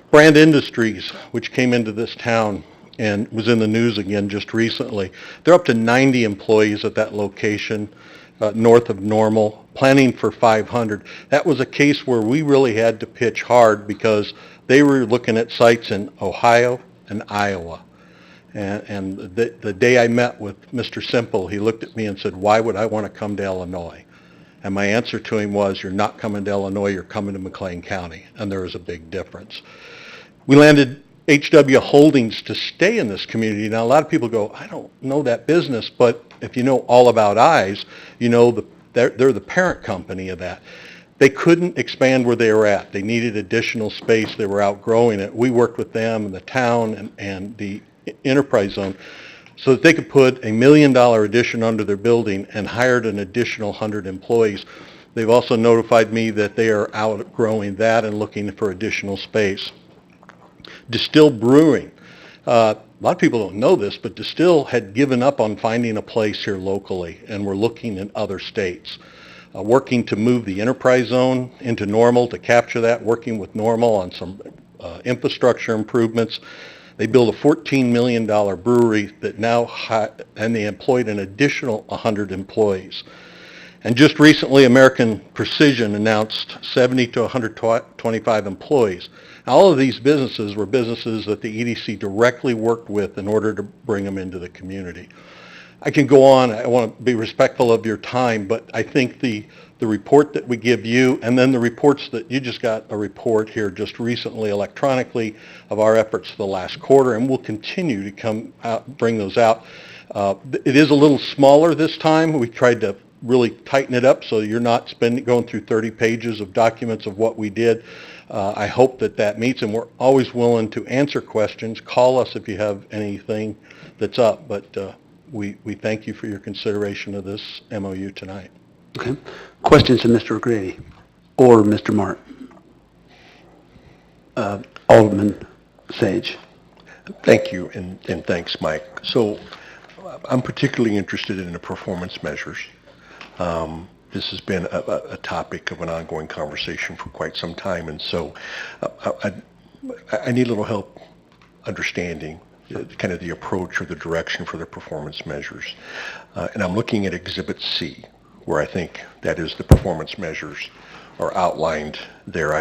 Brand Industries, which came into this town and was in the news again just recently, they're up to 90 employees at that location, north of Normal, planning for 500. That was a case where we really had to pitch hard because they were looking at sites in Ohio and Iowa. And the day I met with Mr. Simple, he looked at me and said, "Why would I want to come to Illinois?" And my answer to him was, "You're not coming to Illinois, you're coming to McLean County." And there is a big difference. We landed HW Holdings to stay in this community. Now, a lot of people go, "I don't know that business," but if you know all about eyes, you know they're the parent company of that. They couldn't expand where they were at. They needed additional space. They were outgrowing it. We worked with them and the town and the enterprise zone so that they could put $1 million addition under their building and hired an additional 100 employees. They've also notified me that they are outgrowing that and looking for additional space. Distill Brewing. A lot of people don't know this, but Distill had given up on finding a place here locally, and we're looking in other states. Working to move the enterprise zone into Normal to capture that, working with Normal on some infrastructure improvements. They built a $14 million brewery that now, and they employed an additional 100 employees. And just recently, American Precision announced 70 to 125 employees. Now, all of these businesses were businesses that the EDC directly worked with in order to bring them into the community. I can go on. I want to be respectful of your time, but I think the report that we give you, and then the reports that you just got a report here just recently electronically of our efforts the last quarter, and we'll continue to come out, bring those out. It is a little smaller this time. We tried to really tighten it up so you're not going through 30 pages of documents of what we did. I hope that meets, and we're always willing to answer questions. Call us if you have anything that's up, but we thank you for your consideration of this MOU tonight. Okay. Questions of Mr. O'Grady or Mr. Martin? Alderman Sage. Thank you, and thanks, Mike. So I'm particularly interested in the performance measures. This has been a topic of an ongoing conversation for quite some time, and so I need a little help understanding kind of the approach or the direction for the performance measures. And I'm looking at Exhibit C, where I think that is the performance measures are outlined there.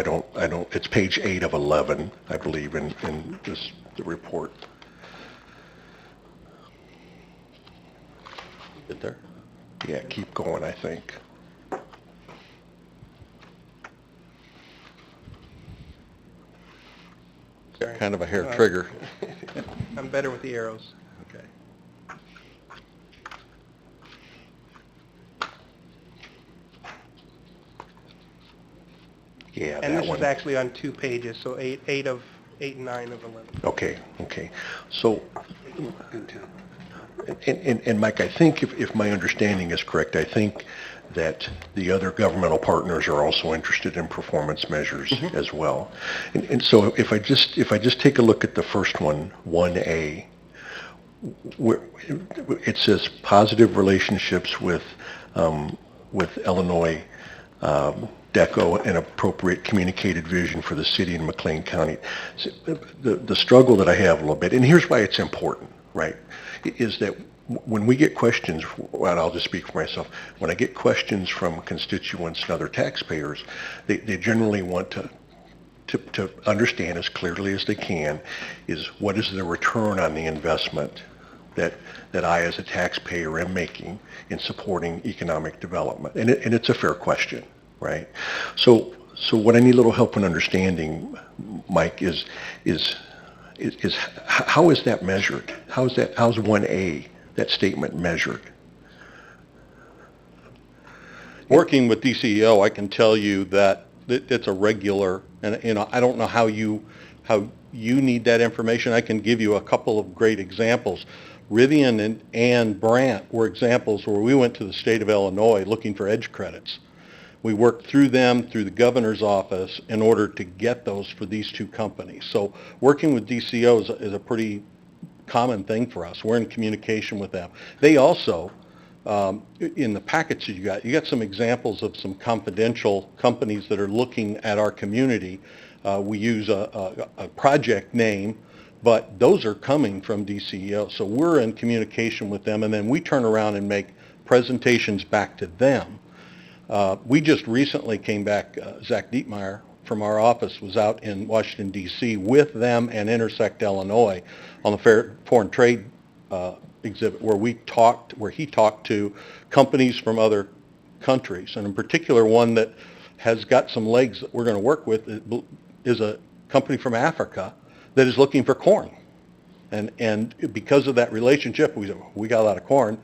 It's page 8 of 11, I believe, in the report. Get there? Yeah, keep going, I think. Kind of a hair trigger. I'm better with the arrows. Okay. Yeah, And that this one. is actually on 2 pages, so 8 and 9 of 11. Okay. So, and Mike, I think if my understanding is correct, I think that the other governmental partners are also interested in performance measures as well. And so if I just take a look at the first one, 1A, where it says positive relationships with Illinois, DECO, and appropriate communicated vision for the city and McLean County. So the struggle that I have a little bit, and here's why it's important, right, is that when we get questions, and I'll just speak for myself, when I get questions from constituents and other taxpayers, they generally want to understand as clearly as they can is what is the return on the investment that I as a taxpayer am making in supporting economic development. And it's a fair question, right? So what I need a little help in understanding, Mike, is how is that measured? How's 1A, that statement, measured? Working with DCEO, I can tell you that it's a regular, and I don't know how you need that information, I can give you a couple of great examples. Rivian and Brandt were examples where we went to the state of Illinois looking for edge credits. We worked through them, through the governor's office, in order to get those for these two companies. So working with DCOs is a pretty common thing for us. We're in communication with them. They also, in the packets you got some examples of some confidential companies that are looking at our community. We use a project name, but those are coming from DCEO. So we're in communication with them, and then we turn around and make presentations back to them. We just recently came back, Zach Dietmeyer from our office was out in Washington, D.C. with them and Intersect Illinois on the foreign trade exhibit where he talked to companies from other countries, and in particular one that has got some legs that we're going to work with is a company from Africa that is looking for corn. And because of that relationship, we got a lot of corn,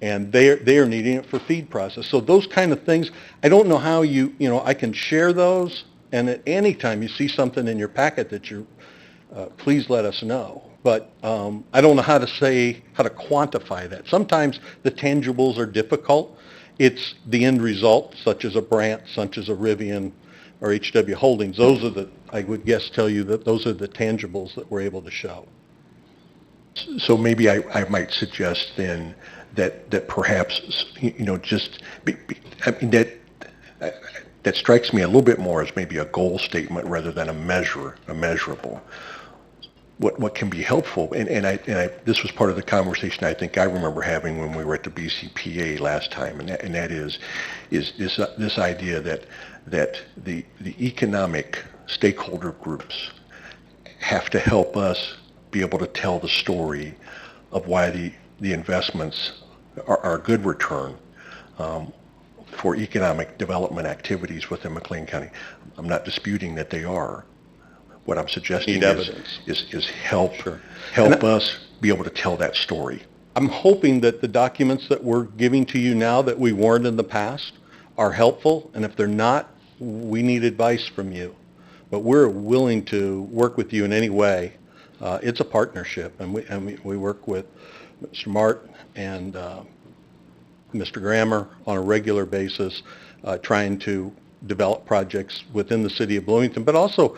and they are needing it for feed process. So those kind of things, I don't know how I can share those, and at any time you see something in your packet that please let us know. But I don't know how to quantify that. Sometimes the tangibles are difficult. It's the end result, such as a Brandt, such as a Rivian, or HW Holdings. I would guess tell you that those are the tangibles that we're able to show. So maybe I might suggest then that perhaps, that strikes me a little bit more as maybe a goal statement rather than a measurable. What can be helpful, and this was part of the conversation I think I remember having when we were at the BCPA last time, and that is this idea that the economic stakeholder groups have to help us be able to tell the story of why the investments are a good return for economic development activities within McLean County. I'm not disputing that they are. What I'm suggesting is help us be able to tell that story. I'm hoping that the documents that we're giving to you now that we weren't in the past are helpful, and if they're not, we need advice from you. But we're willing to work with you in any way. It's a partnership, and we work with Mr. Mart and Mr. Grammer on a regular basis, trying to develop projects within the city of Bloomington, but also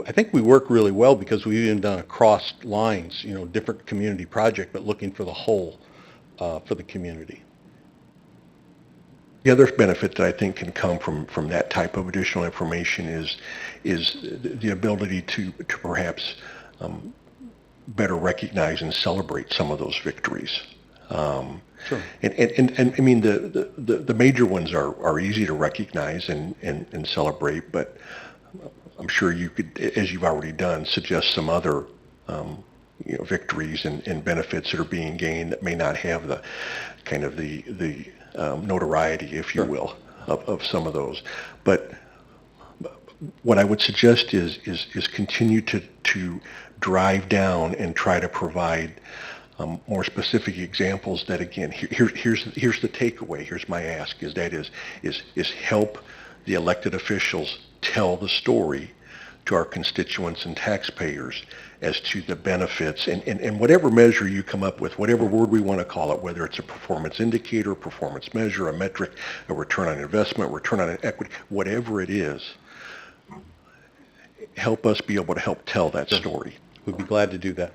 I think we work really well because we've even done across lines, different community project, but looking for the whole for the community. The other benefit that I think can come from that type of additional information is the ability to perhaps better recognize and celebrate some of those victories. Sure. And I mean the major ones are easy to recognize and celebrate, but I'm sure you could, as you've already done, suggest some other victories and benefits that are being gained that may not have the kind of the notoriety, if you will, of some of those. But what I would suggest is continue to drive down and try to provide more specific examples that, again, here's the takeaway. Here's my ask: is help the elected officials tell the story to our constituents and taxpayers as to the benefits and whatever measure you come up with, whatever word we want to call it, whether it's a performance indicator, a performance measure, a metric, a return on investment, return on equity, whatever it is, help us be able to help tell that story. We'd be glad to do that.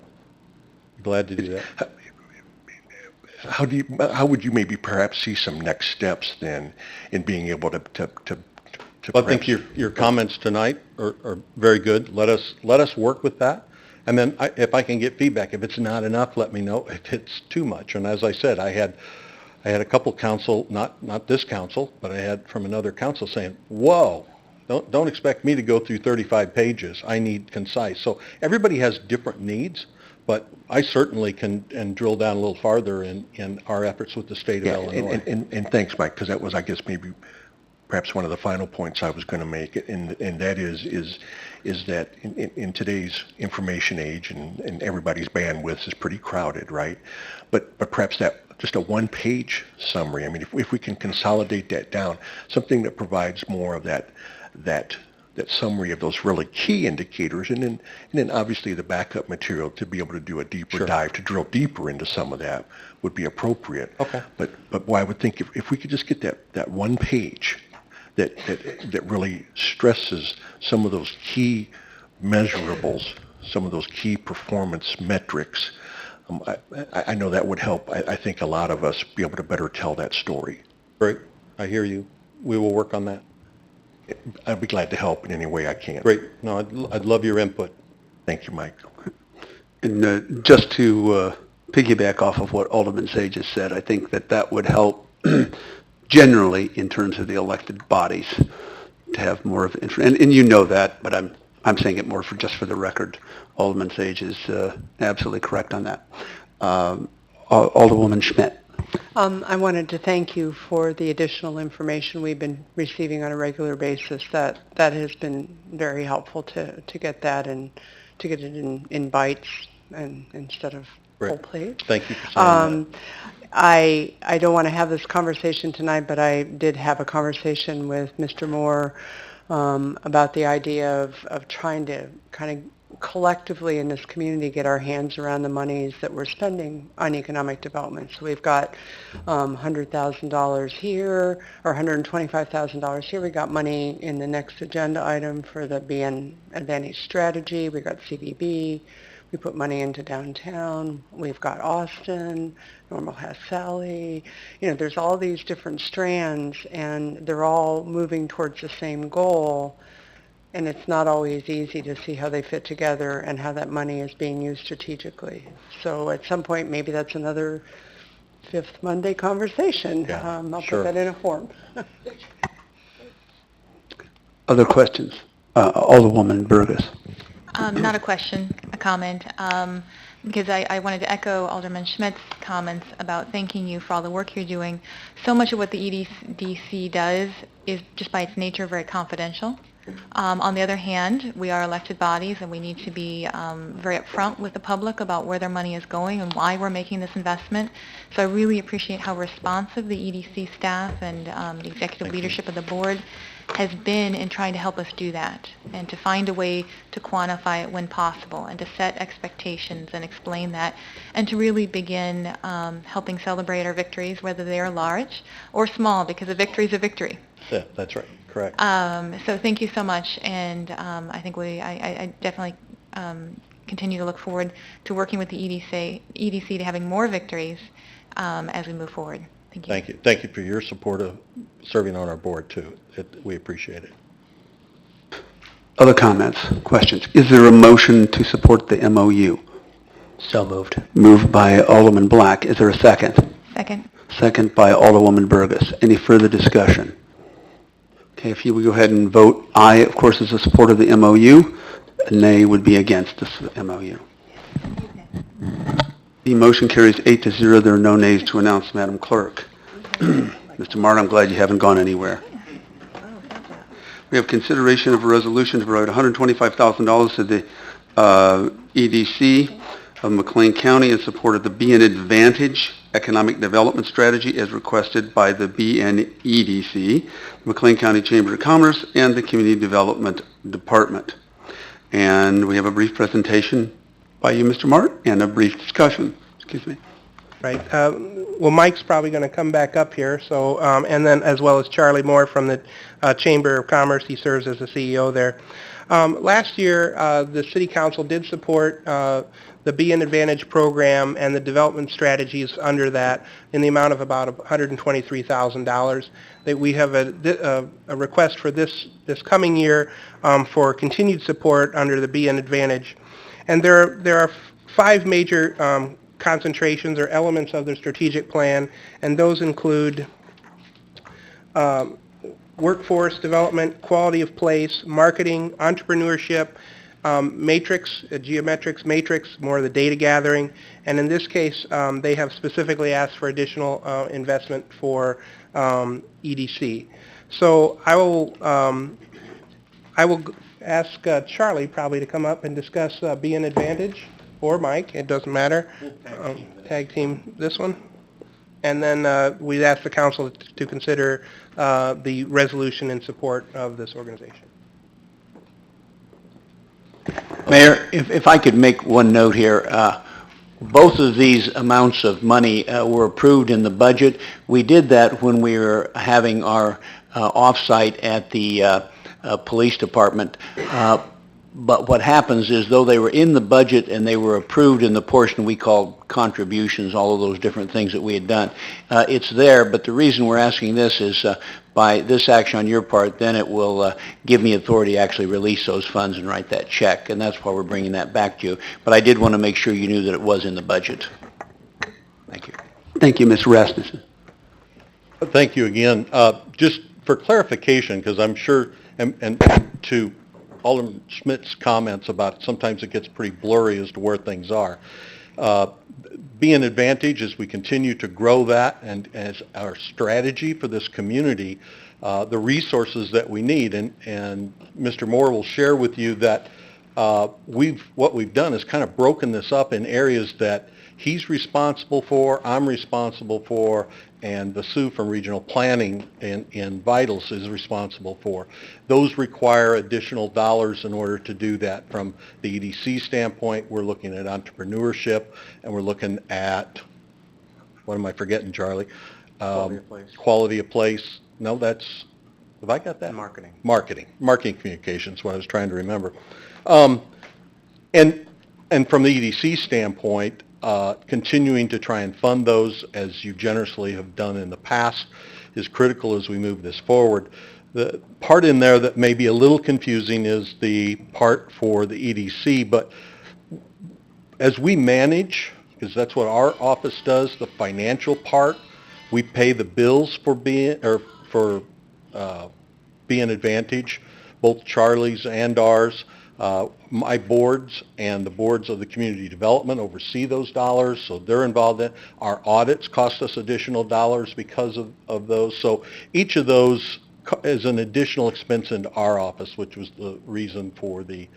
How would you maybe perhaps see some next steps then in being able to I think your comments tonight are very good. Let us work with that, and then if I can get feedback, if it's not enough, let me know. If it's too much, and as I said, I had a couple council, not this council, but I had from another council saying, "Whoa, don't expect me to go through 35 pages. I need concise." So everybody has different needs, but I certainly can drill down a little farther in our efforts with the state of Illinois. And thanks, Mike, because that was, I guess, maybe perhaps one of the final points I was going to make, and that is that in today's information age, and everybody's bandwidth is pretty crowded, right? But perhaps that just a one-page summary. I mean, if we can consolidate that down, something that provides more of that that summary of those really key indicators, and then obviously the backup material to be able to do a deeper dive, to drill deeper into some of that would be appropriate. Okay. But boy, I would think if we could just get that one page that really stresses some of those key measurables, some of those key performance metrics, I know that would help, I think, a lot of us be able to better tell that story. Great. I hear you. We will work on that. I'd be glad to help in any way I can. Great. No, I'd love your input. Thank you, Mike. And just to piggyback off of what Alderman Say just said, I think that would help generally in terms of the elected bodies to have more of interest. And you know that, but I'm saying it more just for the record. Alderman Sage is absolutely correct on that. Alderwoman Schmidt. I wanted to thank you for the additional information we've been receiving on a regular basis. That has been very helpful to get that and to get it in bites and instead of whole plates. Thank you for saying that. I don't want to have this conversation tonight, but I did have a conversation with Mr. Moore about the idea of trying to kind of collectively in this community get our hands around the monies that we're spending on economic development. So we've got $100,000 here or $125,000 here. We got money in the next agenda item for the BN Advantage strategy. We got CBB. We put money into downtown. We've got Austin. Normal has Sally. You know, there's all these different strands, and they're all moving towards the same goal. And it's not always easy to see how they fit together and how that money is being used strategically. So at some point, maybe that's another Fifth Monday conversation. Yeah, I'll sure. put that in a form. Other questions? Alderwoman Burgess. Not a question, a comment, because I wanted to echo Alderman Schmidt's comments about thanking you for all the work you're doing. So much of what the EDC does is just by its nature very confidential. On the other hand, we are elected bodies and we need to be very upfront with the public about where their money is going and why we're making this investment. So I really appreciate how responsive the EDC staff and the executive leadership of the board has been in trying to help us do that and to find a way to quantify it when possible and to set expectations and explain that and to really begin helping celebrate our victories, whether they are large or small, because a victory is a victory. Yeah, that's right. Correct. So thank you so much, and I think I definitely continue to look forward to working with the EDC to having more victories as we move forward. Thank you. Thank you. Thank you for your support of serving on our board, too. We appreciate it. Other comments, questions? Is there a motion to support the MOU? So moved. Moved by Alderman Black. Is there a second? Second. Second by Alderwoman Burgess. Any further discussion? Okay, if you would go ahead and vote aye, of course, is a support of the MOU. Nay would be against this MOU. The motion carries 8-0. There are no nays to announce, Madam Clerk. Mr. Martin, I'm glad you haven't gone anywhere. We have consideration of a resolution to provide $125,000 to the EDC of McLean County in support of the BN Advantage Economic Development Strategy as requested by the BNEDC, McLean County Chamber of Commerce, and the Community Development Department. And we have a brief presentation by you, Mr. Martin, and a brief discussion. Excuse me. Right. Well, Mike's probably going to come back up here, so, and then as well as Charlie Moore from the Chamber of Commerce. He serves as the CEO there. Last year, the City Council did support the BN Advantage program and the development strategies under that in the amount of about $123,000. That we have a request for this coming year for continued support under the BN Advantage. And there are 5 major concentrations or elements of the strategic plan, and those include workforce development, quality of place, marketing, entrepreneurship, geometrics, matrix, more of the data gathering, and in this case, they have specifically asked for additional investment for EDC. So I will ask Charlie probably to come up and discuss BN Advantage, or Mike, it doesn't matter. Tag team this one. And then we'd ask the council to consider the resolution in support of this organization. Mayor, if I could make one note here, both of these amounts of money were approved in the budget. We did that when we were having our off-site at the police department. But what happens is, though they were in the budget and they were approved in the portion we called contributions, all of those different things that we had done, it's there, but the reason we're asking this is by this action on your part, then it will give me authority to actually release those funds and write that check, and that's why we're bringing that back to you. But I did want to make sure you knew that it was in the budget. Thank you. Thank you, Ms. Rasmussen. Thank you again. Just for clarification, because I'm sure, and to Alderman Schmidt's comments about sometimes it gets pretty blurry as to where things are. Be an advantage as we continue to grow that and as our strategy for this community, the resources that we need. And Mr. Moore will share with you that what we've done is kind of broken this up in areas that he's responsible for, I'm responsible for, and the Sue from Regional Planning in Vitals is responsible for. Those require additional dollars in order to do that. From the EDC standpoint, we're looking at entrepreneurship, and we're looking at, what am I forgetting, Charlie? Quality of place. Quality of place. No, that's, have I got that? Marketing. Marketing communications, what I was trying to remember. And from the EDC standpoint, continuing to try and fund those as you generously have done in the past is critical as we move this forward. The part in there that may be a little confusing is the part for the EDC, but as we manage, because that's what our office does, the financial part, we pay the bills for being Advantage, both Charlie's and ours. My boards and the boards of the community development oversee those dollars, so they're involved in it. Our audits cost us additional dollars because of those. So each of those is an additional expense into our office, which was the reason for the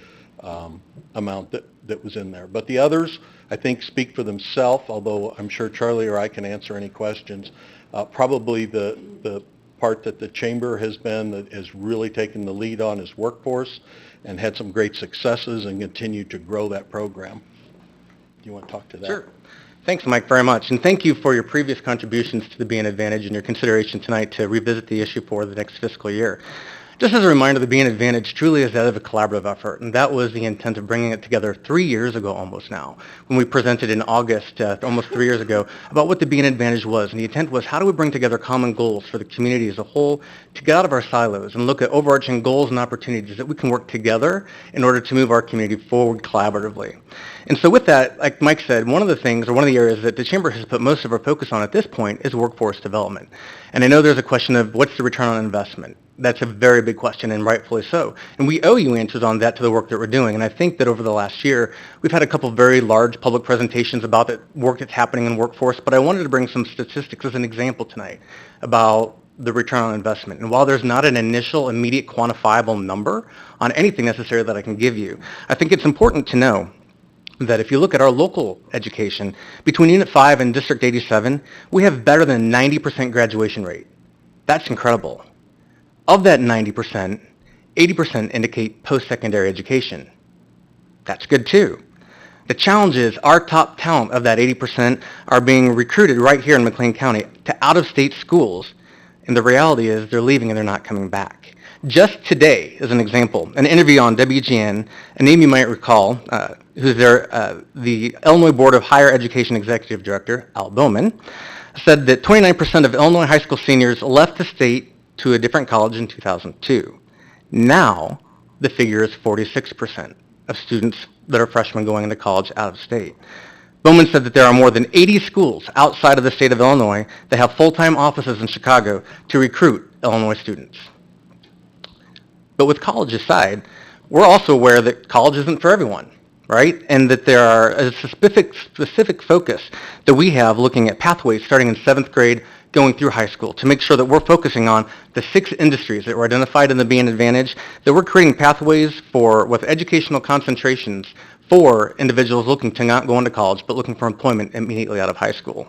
amount that was in there. But the others, I think, speak for themselves, although I'm sure Charlie or I can answer any questions. Probably the part that the chamber has really taken the lead on is workforce, and had some great successes and continue to grow that program. Do you want to talk to that? Sure. Thanks, Mike, very much. And thank you for your previous contributions to the Be an Advantage and your consideration tonight to revisit the issue for the next fiscal year. Just as a reminder, the Be an Advantage truly is that of a collaborative effort, and that was the intent of bringing it together 3 years ago almost now, when we presented in August, almost 3 years ago, about what the Be an Advantage was. And the intent was, how do we bring together common goals for the community as a whole to get out of our silos and look at overarching goals and opportunities that we can work together in order to move our community forward collaboratively. And so with that, like Mike said, one of the things, or one of the areas that the Chamber has put most of our focus on at this point is workforce development. And I know there's a question of what's the return on investment. That's a very big question, and rightfully so. And we owe you answers on that to the work that we're doing. And I think that over the last year, we've had a couple very large public presentations about the work that's happening in workforce, but I wanted to bring some statistics as an example tonight about the return on investment. And while there's not an initial, immediate, quantifiable number on anything necessary that I can give you, I think it's important to know that if you look at our local education, between Unit 5 and District 87, we have better than 90% graduation rate. That's incredible. Of that 90%, 80% indicate post-secondary education. That's good too. The challenge is our top talent of that 80% are being recruited right here in McLean County to out-of-state schools, and the reality is they're leaving and they're not coming back. Just today, as an example, an interview on WGN, a name you might recall, who's the Illinois Board of Higher Education Executive Director, Al Bowman, said that 29% of Illinois high school seniors left the state to a different college in 2002. Now, the figure is 46% of students that are freshmen going into college out of state. Bowman said that there are more than 80 schools outside of the state of Illinois that have full-time offices in Chicago to recruit Illinois students. But with college aside, we're also aware that college isn't for everyone, right? And that there are a specific focus that we have looking at pathways starting in 7th grade going through high school to make sure that we're focusing on the 6 industries that were identified in the Be an Advantage, that we're creating pathways with educational concentrations for individuals looking to not go into college but looking for employment immediately out of high school.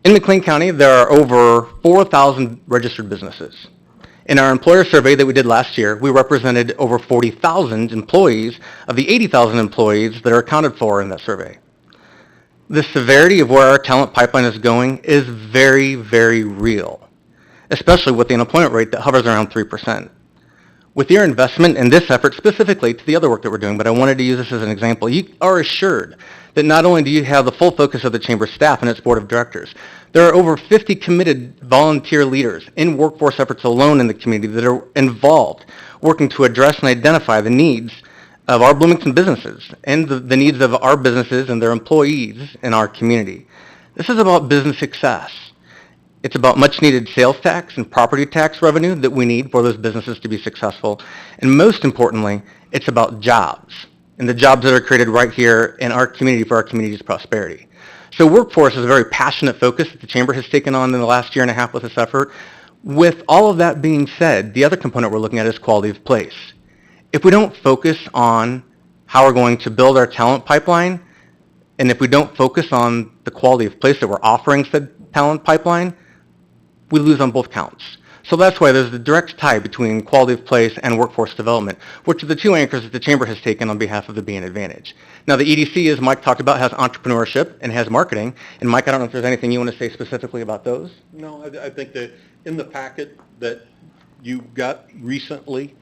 In McLean County, there are over 4,000 registered businesses. In our employer survey that we did last year, we represented over 40,000 employees of the 80,000 employees that are accounted for in that survey. The severity of where our talent pipeline is going is very, very real, especially with the unemployment rate that hovers around 3%. With your investment in this effort specifically to the other work that we're doing, but I wanted to use this as an example, you are assured that not only do you have the full focus of the Chamber staff and its board of directors, there are over 50 committed volunteer leaders in workforce efforts alone in the community that are involved, working to address and identify the needs of our Bloomington businesses and the needs of our businesses and their employees in our community. This is about business success. It's about much needed sales tax and property tax revenue that we need for those businesses to be successful. And most importantly, it's about jobs and the jobs that are created right here in our community for our community's prosperity. So workforce is a very passionate focus that the Chamber has taken on in the last year and a half with this effort. With all of that being said, the other component we're looking at is quality of place. If we don't focus on how we're going to build our talent pipeline, and if we don't focus on the quality of place that we're offering said talent pipeline, we lose on both counts. So that's why there's a direct tie between quality of place and workforce development, which are the two anchors that the Chamber has taken on behalf of the BN Advantage. Now the EDC, as Mike talked about, has entrepreneurship and has marketing. And Mike, I don't know if there's anything you want to say specifically about those? No, I think that in the packet that you got recently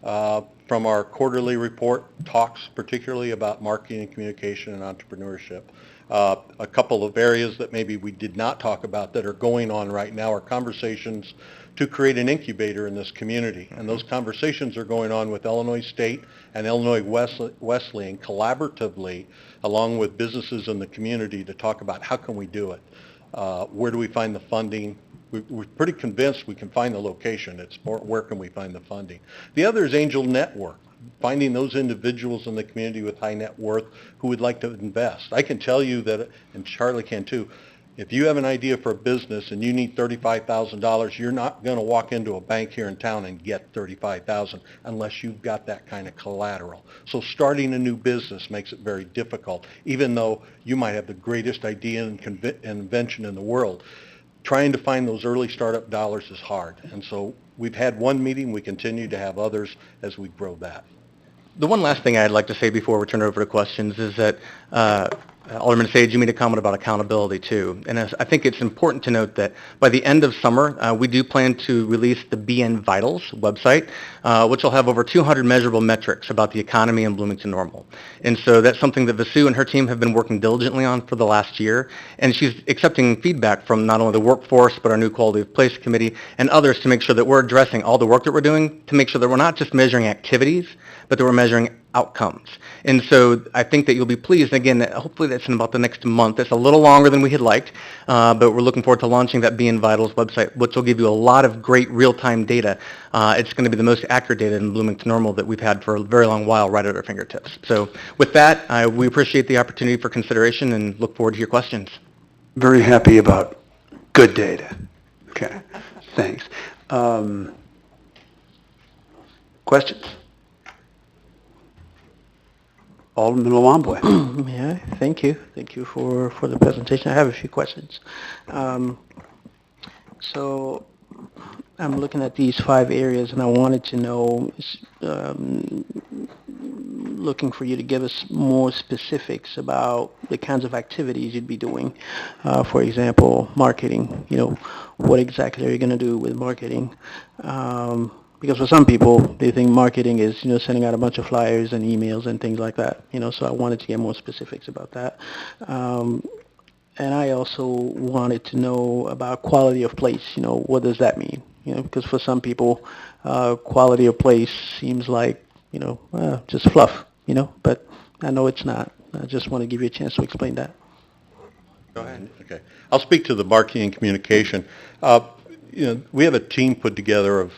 from our quarterly report talks particularly about marketing and communication and entrepreneurship. A couple of areas that maybe we did not talk about that are going on right now are conversations to create an incubator in this community. And those conversations are going on with Illinois State and Illinois Wesleyan collaboratively, along with businesses in the community, to talk about how can we do it. Where do we find the funding? We're pretty convinced we can find the location. It's more, where can we find the funding? The other is Angel Network, finding those individuals in the community with high net worth who would like to invest. I can tell you that, and Charlie can too, if you have an idea for a business and you need $35,000, you're not going to walk into a bank here in town and get $35,000 unless you've got that kind of collateral. So starting a new business makes it very difficult, even though you might have the greatest idea and invention in the world. Trying to find those early startup dollars is hard. And so we've had one meeting. We continue to have others as we grow that. The one last thing I'd like to say before we turn it over to questions is that Alderman Sage, you made a comment about accountability too. And I think it's important to note that by the end of summer, we do plan to release the BN Vitals website, which will have over 200 measurable metrics about the economy in Bloomington Normal. And so that's something that Vasu and her team have been working diligently on for the last year. And she's accepting feedback from not only the workforce, but our new Quality of Place Committee and others to make sure that we're addressing all the work that we're doing to make sure that we're not just measuring activities, but that we're measuring outcomes. And so I think that you'll be pleased. Again, hopefully that's in about the next month. It's a little longer than we had liked, but we're looking forward to launching that BN Vitals website, which will give you a lot of great real-time data. It's going to be the most accurate data in Bloomington Normal that we've had for a very long while right at our fingertips. So with that, we appreciate the opportunity for consideration and look forward to your questions. Very happy about good data. Okay, thanks. Questions? Alderman Lawamboy. Yeah, thank you. Thank you for the presentation. I have a few questions. So I'm looking at these 5 areas, and I wanted to know, looking for you to give us more specifics about the kinds of activities you'd be doing. For example, marketing. You know, what exactly are you going to do with marketing? Because for some people, they think marketing is, sending out a bunch of flyers and emails and things like that. So I wanted to get more specifics about that. And I also wanted to know about quality of place. What does that mean? Because for some people, quality of place seems like, just fluff, but I know it's not. I just want to give you a chance to explain that. Go ahead. Okay. I'll speak to the marketing and communication. We have a team put together of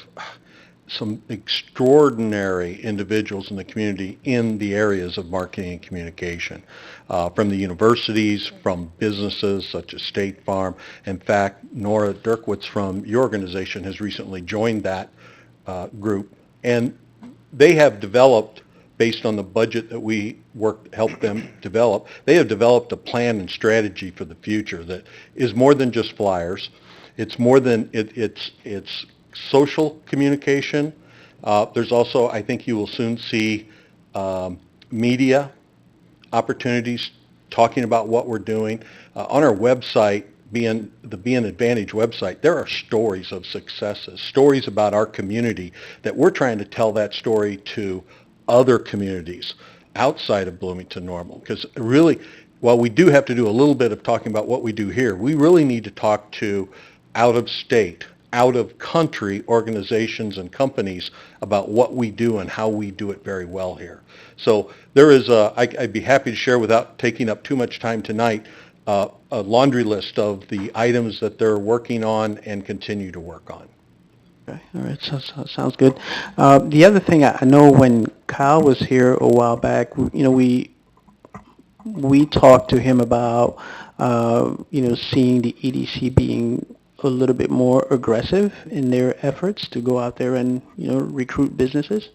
some extraordinary individuals in the community in the areas of marketing and communication, from the universities, from businesses such as State Farm. In fact, Nora Dirkwitz from your organization has recently joined that group, and they have developed, based on the budget that we helped them develop, they have developed a plan and strategy for the future that is more than just flyers. It's more than it's social communication. There's also, I think you will soon see media opportunities talking about what we're doing. On our website, the Being Advantage website, there are stories of successes, stories about our community that we're trying to tell that story to other communities outside of Bloomington Normal. Because really, while we do have to do a little bit of talking about what we do here, we really need to talk to out-of-state, out-of-country organizations and companies about what we do and how we do it very well here. So there is I'd be happy to share without taking up too much time tonight, a laundry list of the items that they're working on and continue to work on. Okay, all right, sounds good. The other thing, I know when Kyle was here a while back, we talked to him about, seeing the EDC being a little bit more aggressive in their efforts to go out there and, recruit businesses.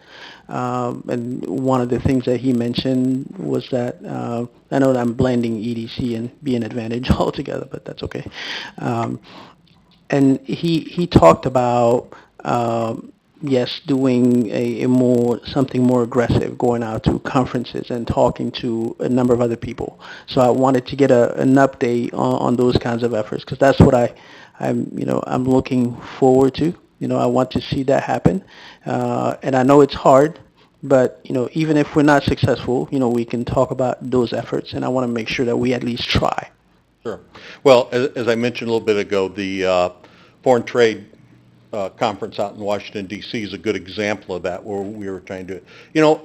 And one of the things that he mentioned was that, I know that I'm blending EDC and Be an Advantage altogether, but that's okay. And he talked about, yes, doing something more aggressive, going out to conferences and talking to a number of other people. So I wanted to get an update on those kinds of efforts, because that's what I'm looking forward to. I want to see that happen. And I know it's hard, but, even if we're not successful, we can talk about those efforts, and I want to make sure that we at least try. Sure. Well, as I mentioned a little bit ago, the Foreign Trade Conference out in Washington, D.C. is a good example of that, where we were trying to,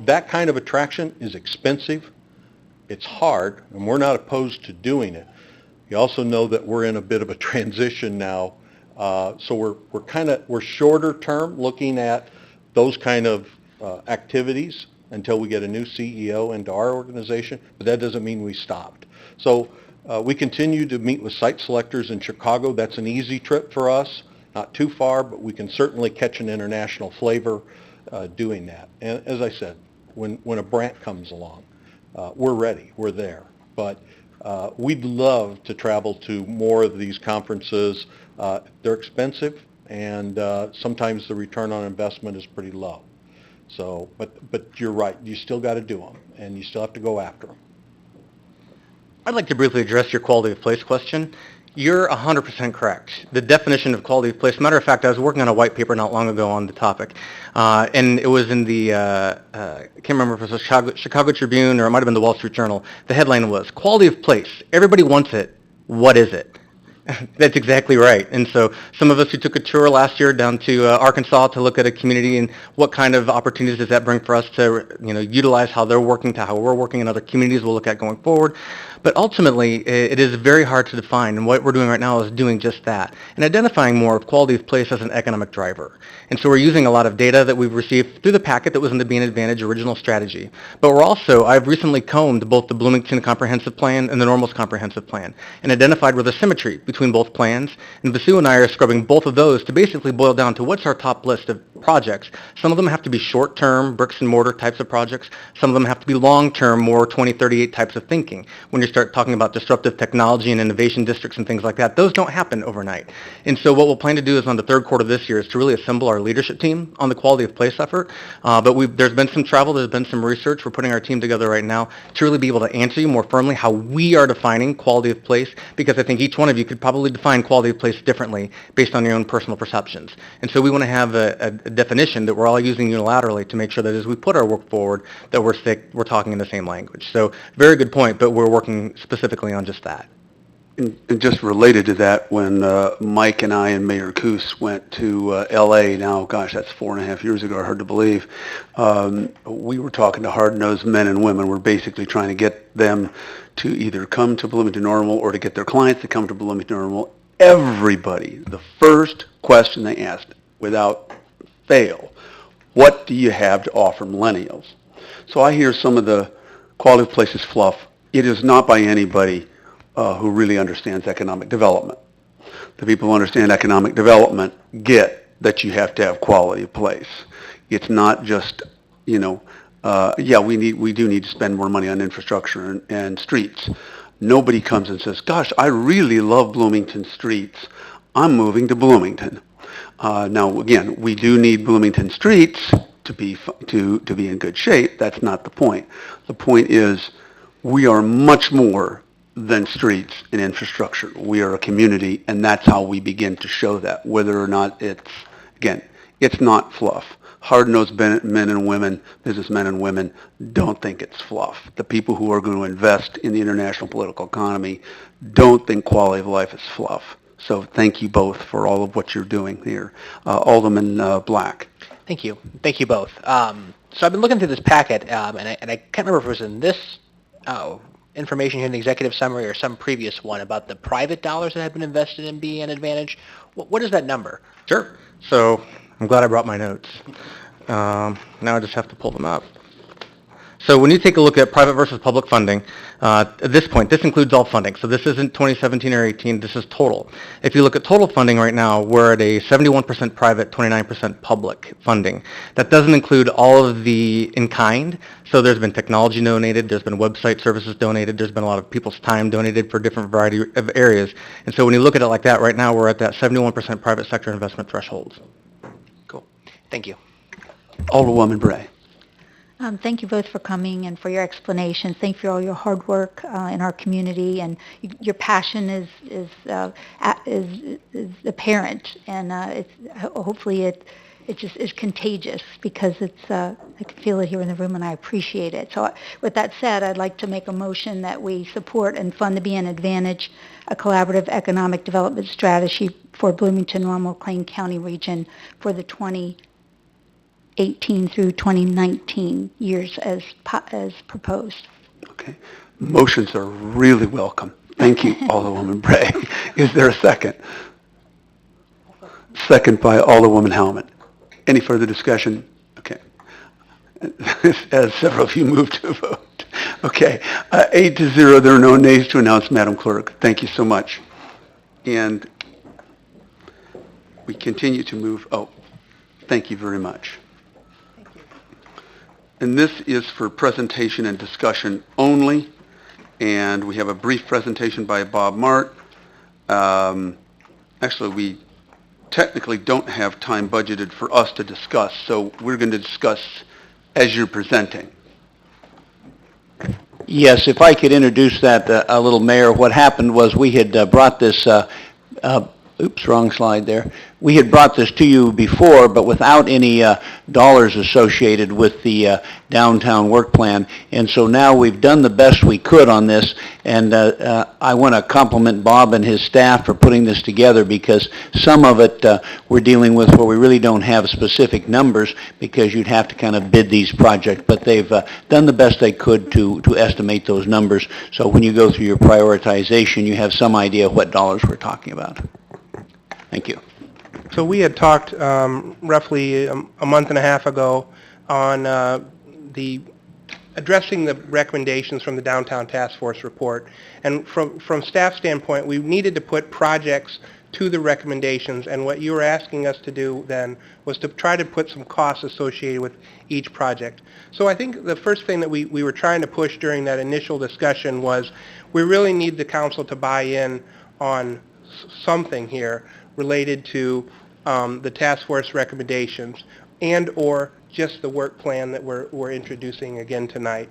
that kind of attraction is expensive, it's hard, and we're not opposed to doing it. You also know that we're in a bit of a transition now, so we're shorter term looking at those kind of activities until we get a new CEO into our organization, but that doesn't mean we stopped. So we continue to meet with site selectors in Chicago. That's an easy trip for us, not too far, but we can certainly catch an international flavor doing that. And as I said, when a Brant comes along, we're ready, we're there. But we'd love to travel to more of these conferences. They're expensive, and sometimes the return on investment is pretty low. So, but you're right, you still got to do them, and you still have to go after them. I'd like to briefly address your quality of place question. You're 100% correct. The definition of quality of place, matter of fact, I was working on a white paper not long ago on the topic, and it was in the, I can't remember if it was the Chicago Tribune or it might have been the Wall Street Journal. The headline was, quality of place. Everybody wants it. What is it? That's exactly right. And so some of us who took a tour last year down to Arkansas to look at a community and what kind of opportunities does that bring for us to utilize how they're working to how we're working in other communities we'll look at going forward. But ultimately, it is very hard to define, and what we're doing right now is doing just that, and identifying more of quality of place as an economic driver. And so we're using a lot of data that we've received through the packet that was in the Be an Advantage original strategy. But I've recently combed both the Bloomington Comprehensive Plan and the Normals Comprehensive Plan, and identified where the symmetry between both plans, and Vasu and I are scrubbing both of those to basically boil down to what's our top list of projects. Some of them have to be short-term, bricks and mortar types of projects. Some of them have to be long-term, more 2038 types of thinking. When you start talking about disruptive technology and innovation districts and things like that, those don't happen overnight. And so what we'll plan to do is on the third quarter of this year is to really assemble our leadership team on the quality of place effort. But there's been some travel, there's been some research. We're putting our team together right now to really be able to answer you more firmly how we are defining quality of place, because I think each one of you could probably define quality of place differently based on your own personal perceptions. And so we want to have a definition that we're all using unilaterally to make sure that as we put our work forward that we're talking in the same language. So very good point, but we're working specifically on just that. And just related to that, when Mike and I and Mayor Coos went to L.A. now, gosh, that's 4.5 years ago, hard to believe, we were talking to hard-nosed men and women. We're basically trying to get them to either come to Bloomington Normal or to get their clients to come to Bloomington Normal. Everybody, the first question they asked, without fail, what do you have to offer millennials? So I hear some of the quality of places fluff. It is not by anybody who really understands economic development. The people who understand economic development get that you have to have quality of place. It's not just, we do need to spend more money on infrastructure and streets. Nobody comes and says, gosh, I really love Bloomington streets. I'm moving to Bloomington. Now, again, we do need Bloomington streets to be in good shape. That's not the point. The point is, we are much more than streets and infrastructure. We are a community, and that's how we begin to show that, whether or not again, it's not fluff. Hard-nosed men and women, businessmen and women, don't think it's fluff. The people who are going to invest in the international political economy don't think quality of life is fluff. So thank you both for all of what you're doing here. Alderman Black. Thank you. Thank you both. So I've been looking through this packet, and I can't remember if it was in this information here in the executive summary or some previous one about the private dollars that have been invested in BN Advantage. What is that number? Sure. So I'm glad I brought my notes. Now I just have to pull them up. So when you take a look at private versus public funding, at this point, this includes all funding. So this isn't 2017 or 18, this is total. If you look at total funding right now, we're at a 71% private, 29% public funding. That doesn't include all of the in-kind. So there's been technology donated, there's been website services donated, there's been a lot of people's time donated for different variety of areas. And so when you look at it like that, right now we're at that 71% private sector investment threshold. Cool. Thank you. Alderwoman Bray. Thank you both for coming and for your explanations. Thank you for all your hard work in our community, and your passion is apparent, and hopefully it just is contagious, because I can feel it here in the room, and I appreciate it. So with that said, I'd like to make a motion that we support and fund the BN Advantage, a collaborative economic development strategy for Bloomington, Normal, McLean County region for the 2018 through 2019 years as proposed. Okay. Motions are really welcome. Thank you, Alderwoman Bray. Is there a second? Second by Alderwoman Hellman. Any further discussion? Okay. As several of you move to vote. Okay. 8-0, there are no nays to announce, Madam Clerk. Thank you so much. And we continue to move. Oh, thank you very much. And this is for presentation and discussion only. And we have a brief presentation by Bob Mart. Actually, we technically don't have time budgeted for us to discuss, so we're going to discuss as you're presenting. Yes, if I could introduce that a little, Mayor. What happened was we had brought this, oops, wrong slide there. We had brought this to you before, but without any dollars associated with the downtown work plan. And so now we've done the best we could on this, and I want to compliment Bob and his staff for putting this together, because some of it we're dealing with where we really don't have specific numbers, because you'd have to kind of bid these projects. But they've done the best they could to estimate those numbers. So when you go through your prioritization, you have some idea what dollars we're talking about. Thank you. So we had talked roughly a month and a half ago on addressing the recommendations from the Downtown Task Force report. And from staff standpoint, we needed to put projects to the recommendations, and what you were asking us to do then was to try to put some costs associated with each project. So I think the first thing that we were trying to push during that initial discussion was we really need the council to buy in on something here related to the task force recommendations and or just the work plan that we're introducing again tonight.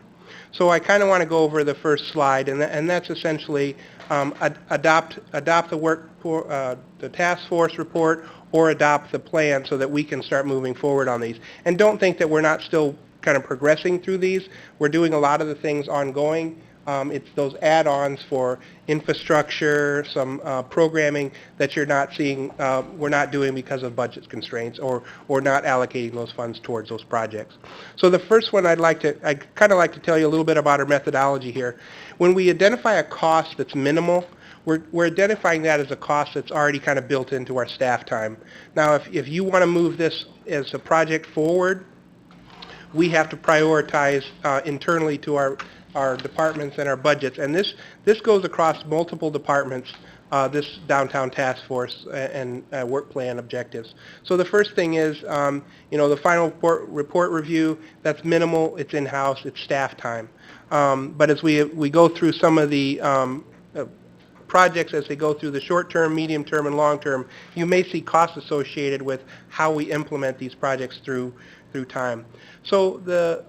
So I kind of want to go over the first slide, and that's essentially adopt the task force report or adopt the plan so that we can start moving forward on these. And don't think that we're not still kind of progressing through these. We're doing a lot of the things ongoing. It's those add-ons for infrastructure, some programming that you're not seeing, we're not doing because of budget constraints or not allocating those funds towards those projects. So the first one I'd kind of like to tell you a little bit about our methodology here. When we identify a cost that's minimal, we're identifying that as a cost that's already kind of built into our staff time. Now, if you want to move this as a project forward, we have to prioritize internally to our departments and our budgets, and this goes across multiple departments, this downtown task force and work plan objectives. So the first thing is, the final report review, that's minimal, it's in-house, it's staff time. But as we go through some of the projects as they go through the short term, medium term, and long term, you may see costs associated with how we implement these projects through time. So the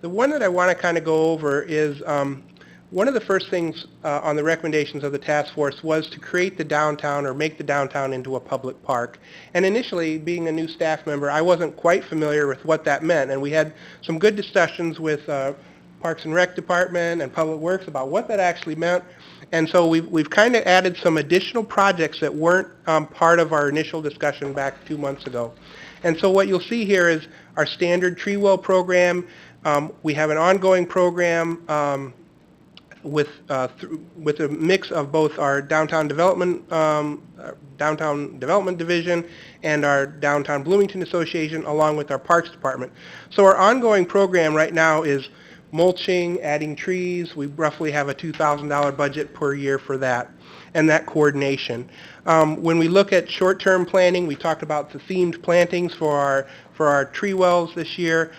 one that I want to kind of go over is one of the first things on the recommendations of the task force was to create the downtown or make the downtown into a public park. And initially, being a new staff member, I wasn't quite familiar with what that meant. And we had some good discussions with Parks and Rec Department and Public Works about what that actually meant. And so we've kind of added some additional projects that weren't part of our initial discussion back 2 months ago. And so what you'll see here is our standard tree well program. We have an ongoing program with a mix of both our downtown development division and our downtown Bloomington Association, along with our Parks Department. So our ongoing program right now is mulching, adding trees. We roughly have a $2,000 budget per year for that, and that coordination. When we look at short-term planning, we talked about the themed plantings for our tree wells this year.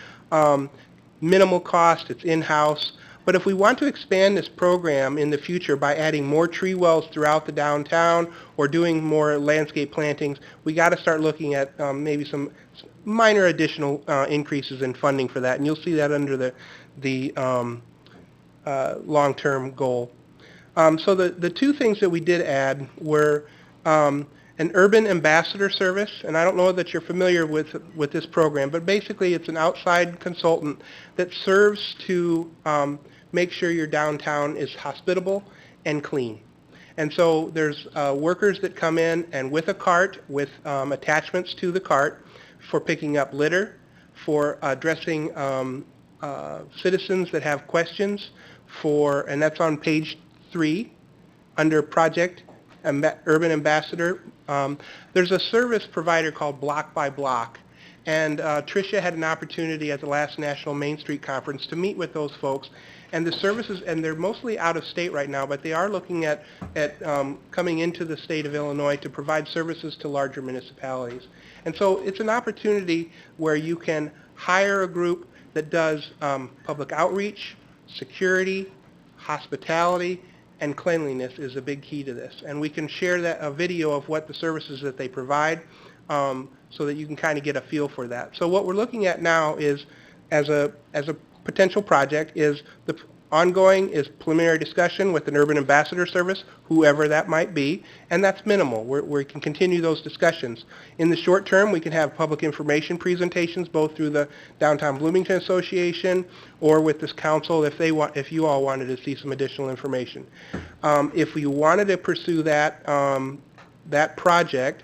Minimal cost, it's in-house. But if we want to expand this program in the future by adding more tree wells throughout the downtown or doing more landscape plantings, we got to start looking at maybe some minor additional increases in funding for that. And you'll see that under the long-term goal. So the two things that we did add were an urban ambassador service, and I don't know that you're familiar with this program, but basically it's an outside consultant that serves to make sure your downtown is hospitable and clean. And so there's workers that come in and with a cart, with attachments to the cart for picking up litter, for addressing citizens that have questions, and that's on page 3 under Project Urban Ambassador. There's a service provider called Block by Block, and Tricia had an opportunity at the last National Main Street Conference to meet with those folks. And the services, and they're mostly out of state right now, but they are looking at coming into the state of Illinois to provide services to larger municipalities. And so it's an opportunity where you can hire a group that does public outreach, security, hospitality, and cleanliness is a big key to this. And we can share a video of what the services that they provide so that you can kind of get a feel for that. So what we're looking at now is, as a potential project, is the ongoing is preliminary discussion with an urban ambassador service, whoever that might be, and that's minimal. We can continue those discussions. In the short term, we can have public information presentations both through the Downtown Bloomington Association or with this council if you all wanted to see some additional information. If we wanted to pursue that project,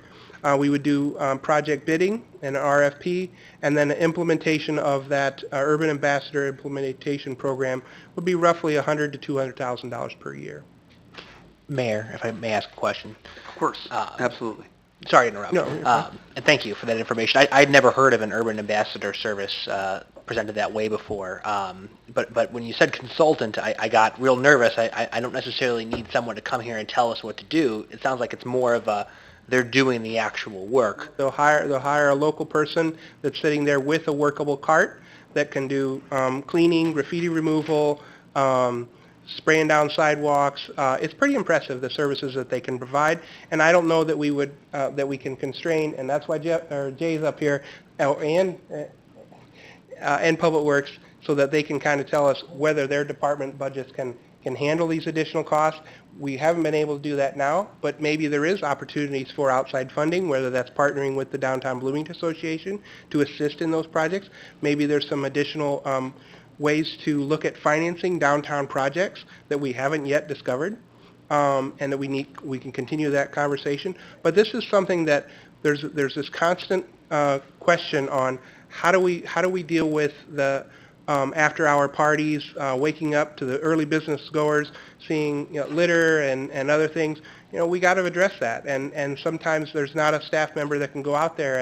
we would do project bidding and an RFP, and then the implementation of that Urban Ambassador Implementation Program would be roughly $100,000 to $200,000 per year. Mayor, if I may ask a question. Of course, absolutely. Sorry to interrupt. No, you're fine. And thank you for that information. I'd never heard of an urban ambassador service presented that way before. But when you said consultant, I got real nervous. I don't necessarily need someone to come here and tell us what to do. It sounds like it's more of they're doing the actual work. They'll hire a local person that's sitting there with a workable cart that can do cleaning, graffiti removal, spraying down sidewalks. It's pretty impressive, the services that they can provide, and I don't know that we can constrain, and that's why Jay's up here, and Public Works, so that they can kind of tell us whether their department budgets can handle these additional costs. We haven't been able to do that now, but maybe there is opportunities for outside funding, whether that's partnering with the Downtown Bloomington Association to assist in those projects. Maybe there's some additional ways to look at financing downtown projects that we haven't yet discovered, and that we can continue that conversation. But this is something that there's this constant question on how do we deal with the after-hour parties, waking up to the early business goers, seeing litter and other things. We got to address that, and sometimes there's not a staff member that can go out there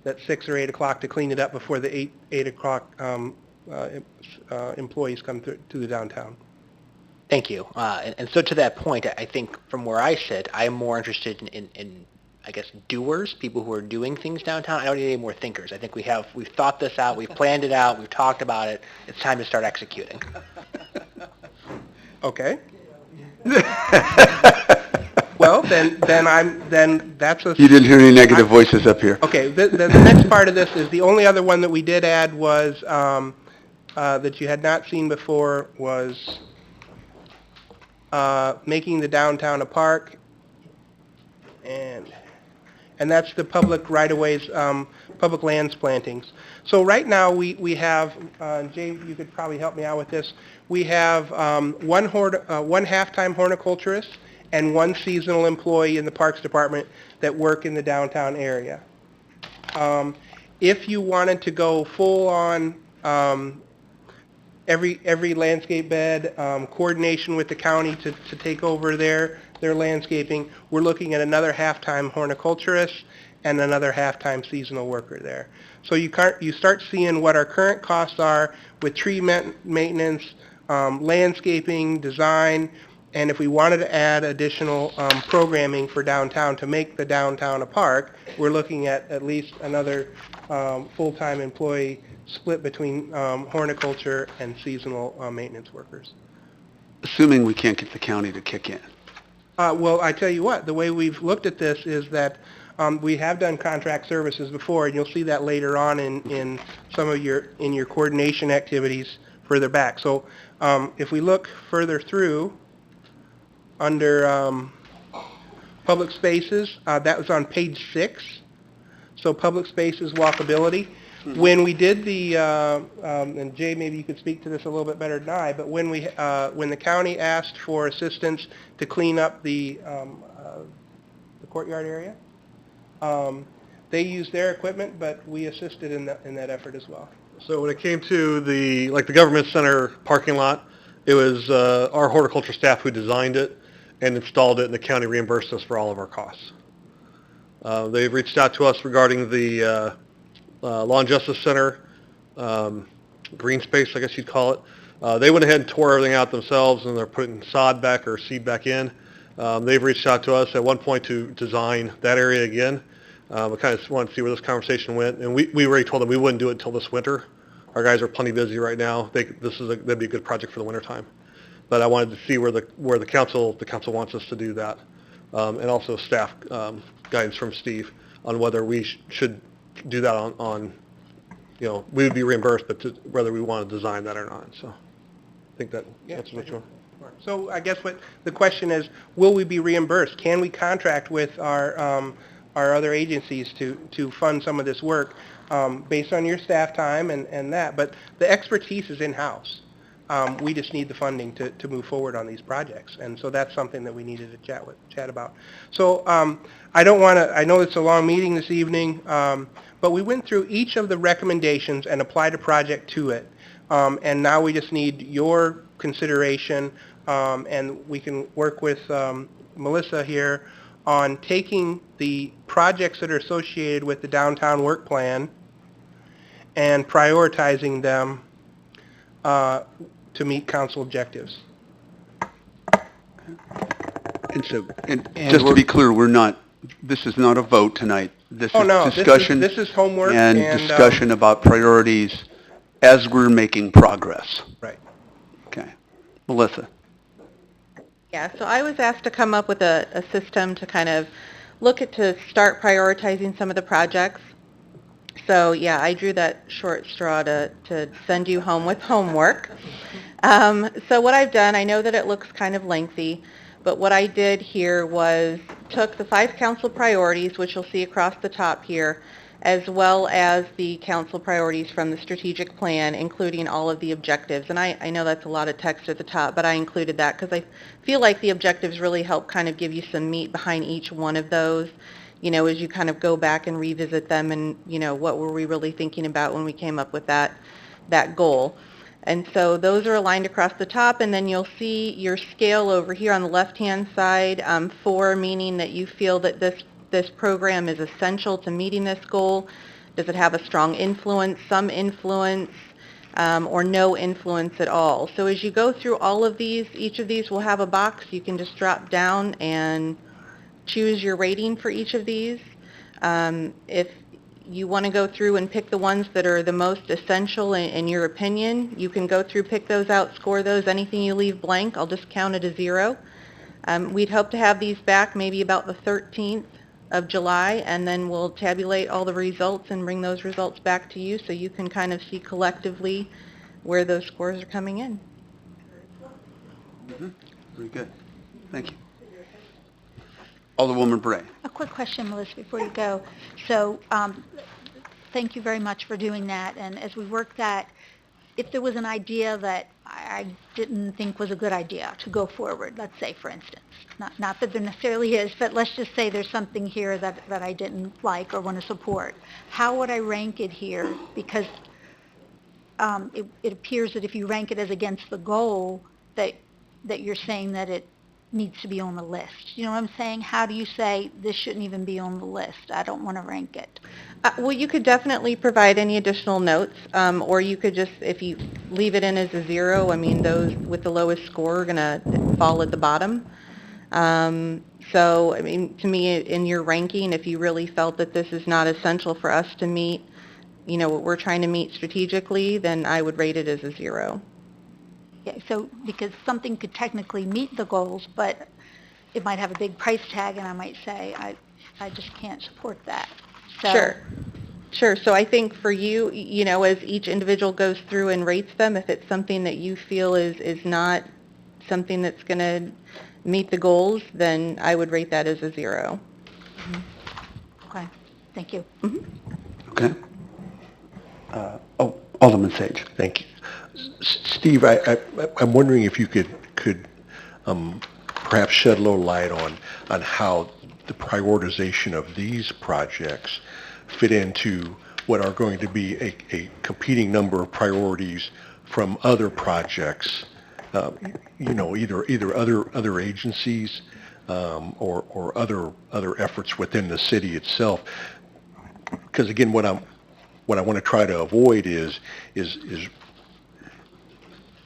at 6 or 8 o'clock to clean it up before the 8 o'clock employees come to the downtown. Thank you. And so to that point, I think from where I sit, I'm more interested in I guess, doers, people who are doing things downtown. I don't need any more thinkers. I think we've thought this out, we've planned it out, we've talked about it. It's time to start executing. Okay. Well, then that's a... You didn't hear any negative voices up here. Okay, the next part of this is, the only other one that we did add was, that you had not seen before, was making the downtown a park, and that's the public right-of-ways, public lands plantings. So right now, we have, Jay, you could probably help me out with this, we have one half-time horticulturist and one seasonal employee in the Parks Department that work in the downtown area. If you wanted to go full-on, every landscape bed, coordination with the county to take over their landscaping, we're looking at another half-time horticulturist and another half-time seasonal worker there. So you start seeing what our current costs are with tree maintenance, landscaping, design, and if we wanted to add additional programming for downtown to make the downtown a park, we're looking at least another full-time employee split between horticulture and seasonal maintenance workers. Assuming we can't get the county to kick in. Well, I tell you what, the way we've looked at this is that we have done contract services before, and you'll see that later on in some of your coordination activities further back. So if we look further through, under public spaces, that was on page 6. So public spaces, walkability. When we did the, and Jay, maybe you could speak to this a little bit better than I, but when the county asked for assistance to clean up the courtyard area, they used their equipment, but we assisted in that effort as well. So when it came to the government center parking lot, it was our horticulture staff who designed it and installed it, and the county reimbursed us for all of our costs. They've reached out to us regarding the Law and Justice Center, green space, I guess you'd call it. They went ahead and tore everything out themselves, and they're putting sod back or seed back in. They've reached out to us at one point to design that area again. We kind of wanted to see where this conversation went, and we already told them we wouldn't do it until this winter. Our guys are plenty busy right now. That'd be a good project for the winter time. But I wanted to see where the council wants us to do that, and also staff guidance from Steve on whether we should do that on we would be reimbursed, but whether we want to design that or not. So I think that answers what you want. So I guess what the question is, will we be reimbursed? Can we contract with our other agencies to fund some of this work based on your staff time and that? But the expertise is in-house. We just need the funding to move forward on these projects, and so that's something that we needed to chat about. So I know it's a long meeting this evening, but we went through each of the recommendations and applied a project to it, and now we just need your consideration, and we can work with Melissa here on taking the projects that are associated with the downtown work plan and prioritizing them to meet council objectives. And so, and just to be clear, this is not a vote tonight. This is discussion. This is homework and discussion about priorities as we're making progress. Right. Okay. Melissa. Yeah, so I was asked to come up with a system to kind of to start prioritizing some of the projects. So yeah, I drew that short straw to send you home with homework. So what I've done, I know that it looks kind of lengthy, but what I did here was took the 5 council priorities, which you'll see across the top here, as well as the council priorities from the strategic plan, including all of the objectives. And I know that's a lot of text at the top, but I included that because I feel like the objectives really help kind of give you some meat behind each one of those, as you kind of go back and revisit them and, what were we really thinking about when we came up with that goal. And so those are aligned across the top, and then you'll see your scale over here on the left-hand side, 4 meaning that you feel that this program is essential to meeting this goal. Does it have a strong influence, some influence, or no influence at all? So as you go through all of these, each of these will have a box. You can just drop down and choose your rating for each of these. If you want to go through and pick the ones that are the most essential in your opinion, you can go through, pick those out, score those. Anything you leave blank, I'll just count it as 0. We'd hope to have these back maybe about the 13th of July, and then we'll tabulate all the results and bring those results back to you so you can kind of see collectively where those scores are coming in. Very good. Thank you. Alderwoman Bray. A quick question, Melissa, before you go. So, thank you very much for doing that, and as we work that, if there was an idea that I didn't think was a good idea to go forward, let's say, for instance, not that there necessarily is, but let's just say there's something here that I didn't like or want to support, how would I rank it here? Because it appears that if you rank it as against the goal, that you're saying that it needs to be on the list. You know what I'm saying? How do you say this shouldn't even be on the list? I don't want to rank it. Well, you could definitely provide any additional notes, or you could just, if you leave it in as a 0, I mean, those with the lowest score are going to fall at the bottom. So, I mean, to me, in your ranking, if you really felt that this is not essential for us to meet, you know, what we're trying to meet strategically, then I would rate it as a 0. Yeah, so because something could technically meet the goals, but it might have a big price tag, and I might say, I just can't support that. So, Sure. So I think for you, you know, as each individual goes through and rates them, if it's something that you feel is not something that's going to meet the goals, then I would rate that as a 0. Okay, thank you. Okay. Alderman Sage. Thank you. Steve, I'm wondering if you could perhaps shed a little light on how the prioritization of these projects fit into what are going to be a competing number of priorities from other projects, you know, either other agencies or other efforts within the city itself. Because again, what I want to try to avoid is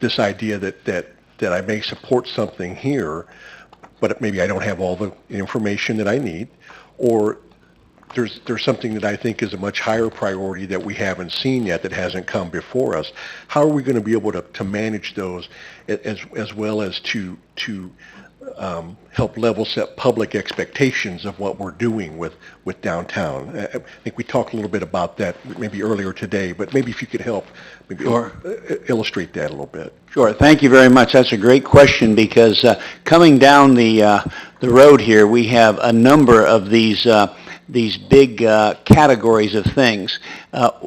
this idea that I may support something here, but maybe I don't have all the information that I need, or there's something that I think is a much higher priority that we haven't seen yet that hasn't come before us. How are we going to be able to manage those as well as to help level set public expectations of what we're doing with downtown? I think we talked a little bit about that maybe earlier today, but maybe if you could help maybe illustrate that a little bit. Sure. Thank you very much. That's a great question because coming down the road here, we have a number of these big categories of things.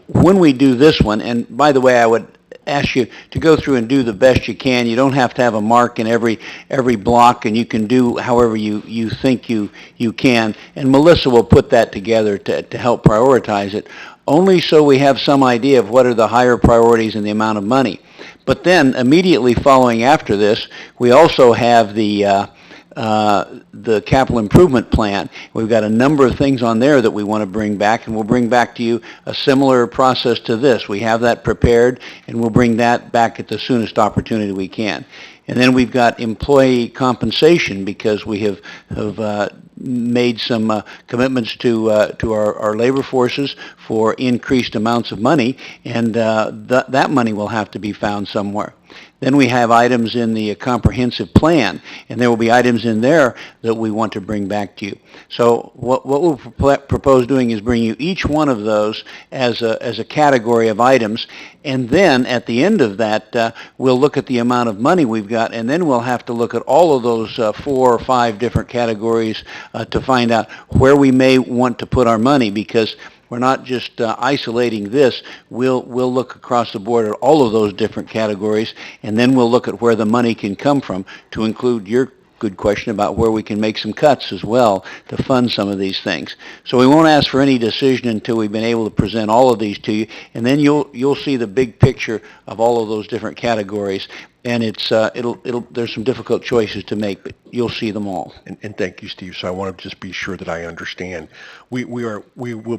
When we do this one, and by the way, I would ask you to go through and do the best you can. You don't have to have a mark in every block, and you can do however you think you can. And Melissa will put that together to help prioritize it, only so we have some idea of what are the higher priorities and the amount of money. But then immediately following after this, we also have the capital improvement plan. We've got a number of things on there that we want to bring back, and we'll bring back to you a similar process to this. We have that prepared, and we'll bring that back at the soonest opportunity we can. And then we've got employee compensation because we have made some commitments to our labor forces for increased amounts of money, and that money will have to be found somewhere. Then we have items in the comprehensive plan, and there will be items in there that we want to bring back to you. So what we'll propose doing is bring you each one of those as a category of items, and then at the end of that, we'll look at the amount of money we've got, and then we'll have to look at all of those 4 or 5 different categories to find out where we may want to put our money, because we're not just isolating this. We'll look across the board at all of those different categories, and then we'll look at where the money can come from, to include your good question about where we can make some cuts as well to fund some of these things. So we won't ask for any decision until we've been able to present all of these to you, and then you'll see the big picture of all of those different categories. And there's some difficult choices to make, but you'll see them all. And thank you, Steve. So I want to just be sure that I understand. We will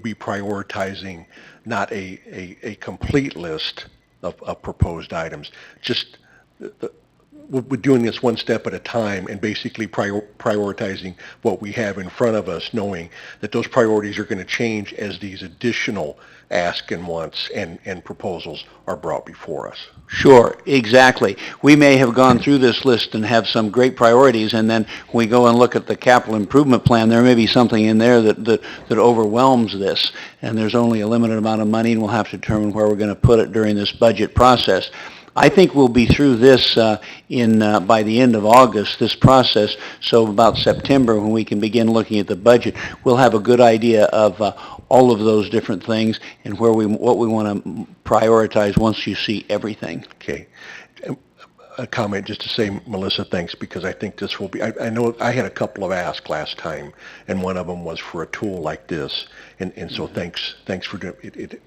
be prioritizing not a complete list of proposed items, just we're doing this one step at a time and basically prioritizing what we have in front of us, knowing that those priorities are going to change as these additional asks and wants and proposals are brought before us. Sure, exactly. We may have gone through this list and have some great priorities, and then we go and look at the capital improvement plan, there may be something in there that overwhelms this, and there's only a limited amount of money, and we'll have to determine where we're going to put it during this budget process. I think we'll be through this by the end of August, this process, so about September, when we can begin looking at the budget, we'll have a good idea of all of those different things and what we want to prioritize once you see everything. Okay. A comment just to say, Melissa, thanks, because I think this will be, I know I had a couple of asks last time, and one of them was for a tool like this, and so thanks for doing it. It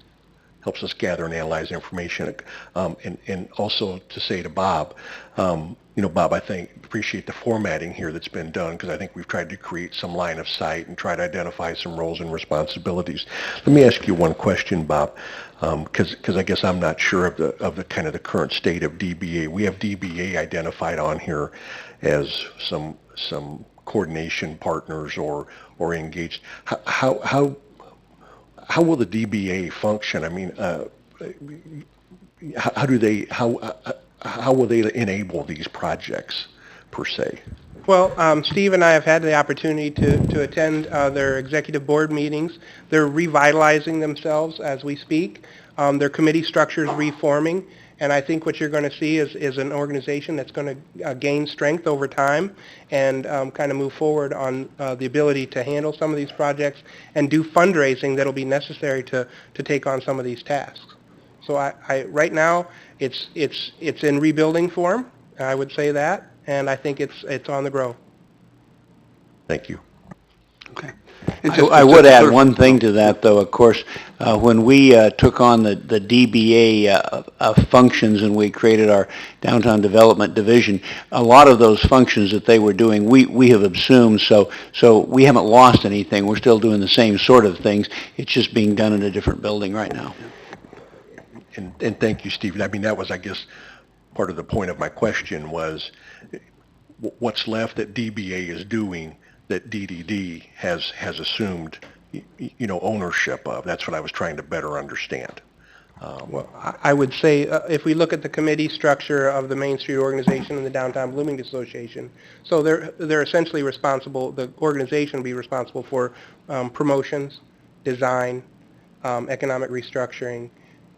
helps us gather and analyze information. And also to say to Bob, Bob, I appreciate the formatting here that's been done, because I think we've tried to create some line of sight and try to identify some roles and responsibilities. Let me ask you one question, Bob, because I guess I'm not sure of the kind of the current state of DBA. We have DBA identified on here as some coordination partners or engaged. How will the DBA function? I mean, how will they enable these projects, per se? Well, Steve and I have had the opportunity to attend their executive board meetings. They're revitalizing themselves as we speak. Their committee structure is reforming, and I think what you're going to see is an organization that's going to gain strength over time and kind of move forward on the ability to handle some of these projects and do fundraising that'll be necessary to take on some of these tasks. So right now, it's in rebuilding form, I would say that, and I think it's on the grow. Thank you. Okay. I would add one thing to that, though. Of course, when we took on the DBA functions and we created our downtown development division, a lot of those functions that they were doing, we have assumed, so we haven't lost anything. We're still doing the same sort of things. It's just being done in a different building right now. And thank you, Steve. I mean, that was, I guess, part of the point of my question was what's left that DBA is doing that DDD has assumed, ownership of. That's what I was trying to better understand. Well, I would say if we look at the committee structure of the Main Street Organization and the Downtown Bloomington Association, so they're essentially responsible, the organization will be responsible for promotions, design, economic restructuring,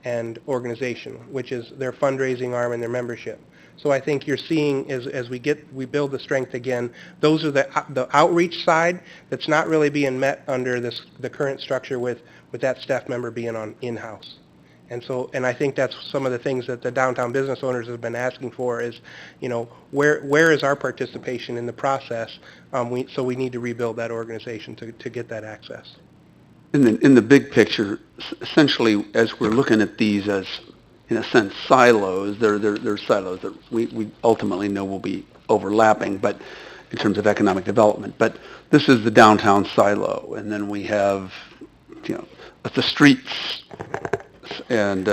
and organization, which is their fundraising arm and their membership. So I think you're seeing as we build the strength again, those are the outreach side that's not really being met under the current structure with that staff member being on in-house. And I think that's some of the things that the downtown business owners have been asking for is, where is our participation in the process? So we need to rebuild that organization to get that access. In the big picture, essentially, as we're looking at these as, in a sense, silos, they're silos that we ultimately know will be overlapping, but in terms of economic development. But this is the downtown silo, and then we have, the streets and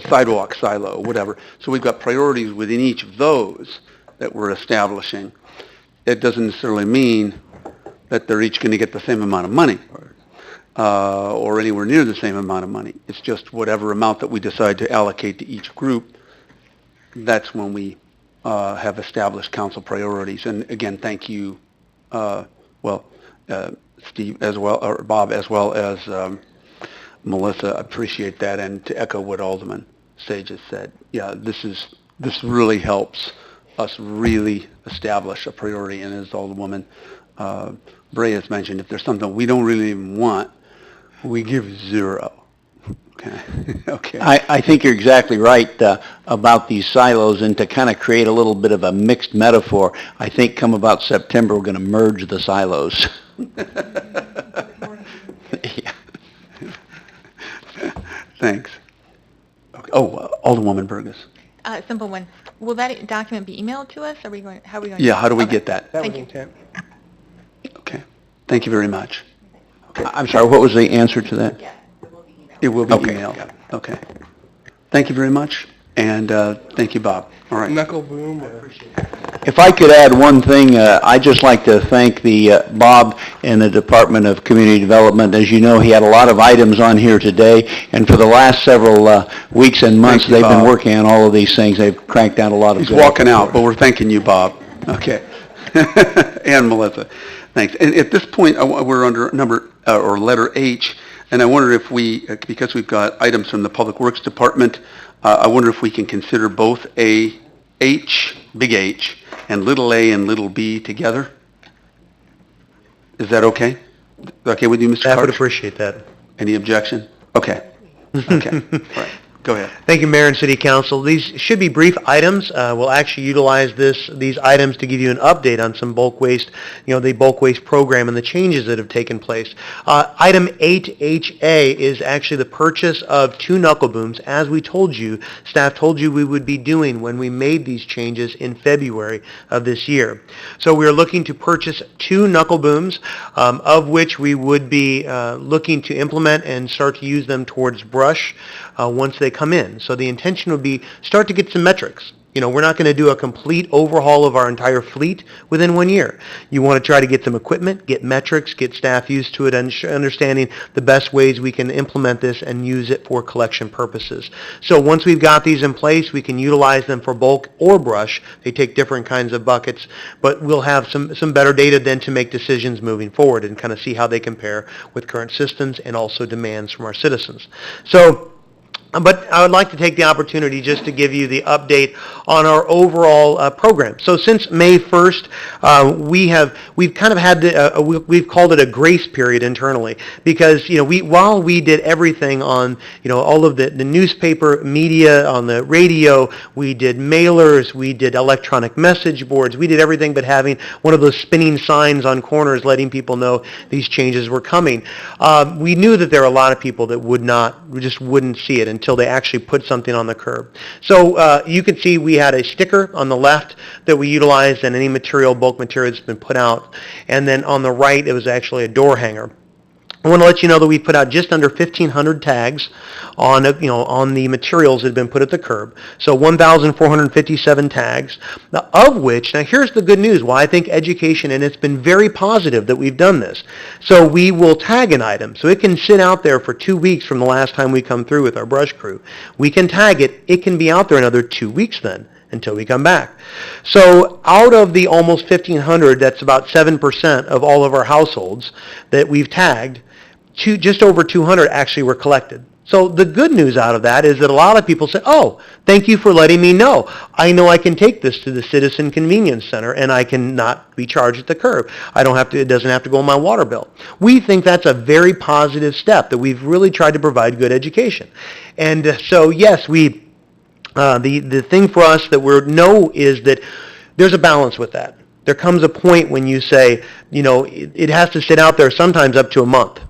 sidewalk silo, whatever. So we've got priorities within each of those that we're establishing. It doesn't necessarily mean that they're each going to get the same amount of money. Or anywhere near the same amount of money. It's just whatever amount that we decide to allocate to each group, that's when we have established council priorities. And again, thank you, Steve as well, or Bob as well as Melissa. Appreciate that. And to echo what Alderman Sage has said, yeah, this really helps us really establish a priority. And as Alderwoman Bray has mentioned, if there's something we don't really even want, we give zero. Okay. Okay. I think you're exactly right about these silos, and to kind of create a little bit of a mixed metaphor, I think come about September, we're going to merge the silos. Yeah. Thanks. Okay. Oh, Alderwoman Burgess. Simple one. Will that document be emailed to us? How are we going Yeah, how do we get that? That was intent. Okay. Thank you very much. Okay. I'm sorry, what was the answer to that? It will be emailed. Okay. Thank you very much. And thank you, Bob. All right. Knuckle boom or? If I could add one thing, I'd just like to thank the Bob and the Department of Community Development. As you know, he had a lot of items on here today, and for the last several weeks and months, Thank you, they've been Bob. working on all of these things. They've cranked out a lot of He's good walking effort out, for but us. we're thanking you, Bob. Okay. And Melissa. Thanks. And at this point, we're under or letter H, and I wonder if we, because we've got items from the Public Works Department, I wonder if we can consider both H, big H, and little a and little b together? Is that okay? Okay with you, Mr. Staff would Karch? appreciate that. Any objection? Okay. Okay. All right. Go ahead. Thank you, Mayor and City Council. These should be brief items. We'll actually utilize these items to give you an update on some bulk waste, the bulk waste program and the changes that have taken place. Item 8HA is actually the purchase of 2 knuckle booms, as we told you, staff told you we would be doing when we made these changes in February of this year. So we are looking to purchase 2 knuckle booms, of which we would be looking to implement and start to use them towards brush once they come in. So the intention would be start to get some metrics. We're not going to do a complete overhaul of our entire fleet within 1 year. You want to try to get some equipment, get metrics, get staff used to it, and understanding the best ways we can implement this and use it for collection purposes. So once we've got these in place, we can utilize them for bulk or brush. They take different kinds of buckets, but we'll have some better data then to make decisions moving forward and kind of see how they compare with current systems and also demands from our citizens. But I would like to take the opportunity just to give you the update on our overall program. So since May 1st, we've kind of had we've called it a grace period internally because while we did everything on all of the newspaper media, on the radio, we did mailers, we did electronic message boards, we did everything but having one of those spinning signs on corners letting people know these changes were coming. We knew that there were a lot of people that just wouldn't see it until they actually put something on the curb. So you can see we had a sticker on the left that we utilized in any bulk material that's been put out. And then on the right, it was actually a door hanger. I want to let you know that we put out just under 1,500 tags on the materials that have been put at the curb. So 1,457 tags, of which, now here's the good news, why I think education, and it's been very positive that we've done this. So we will tag an item. So it can sit out there for 2 weeks from the last time we come through with our brush crew. We can tag it. It can be out there another 2 weeks then, until we come back. So out of the almost 1,500, that's about 7% of all of our households that we've tagged, just over 200 actually were collected. So the good news out of that is that a lot of people say, oh, thank you for letting me know. I know I can take this to the Citizen Convenience Center and I can not be charged at the curb. It doesn't have to go on my water bill. We think that's a very positive step, that we've really tried to provide good education. And so yes, the thing for us that we know is that there's a balance with that. There comes a point when you say, it has to sit out there sometimes up to a month.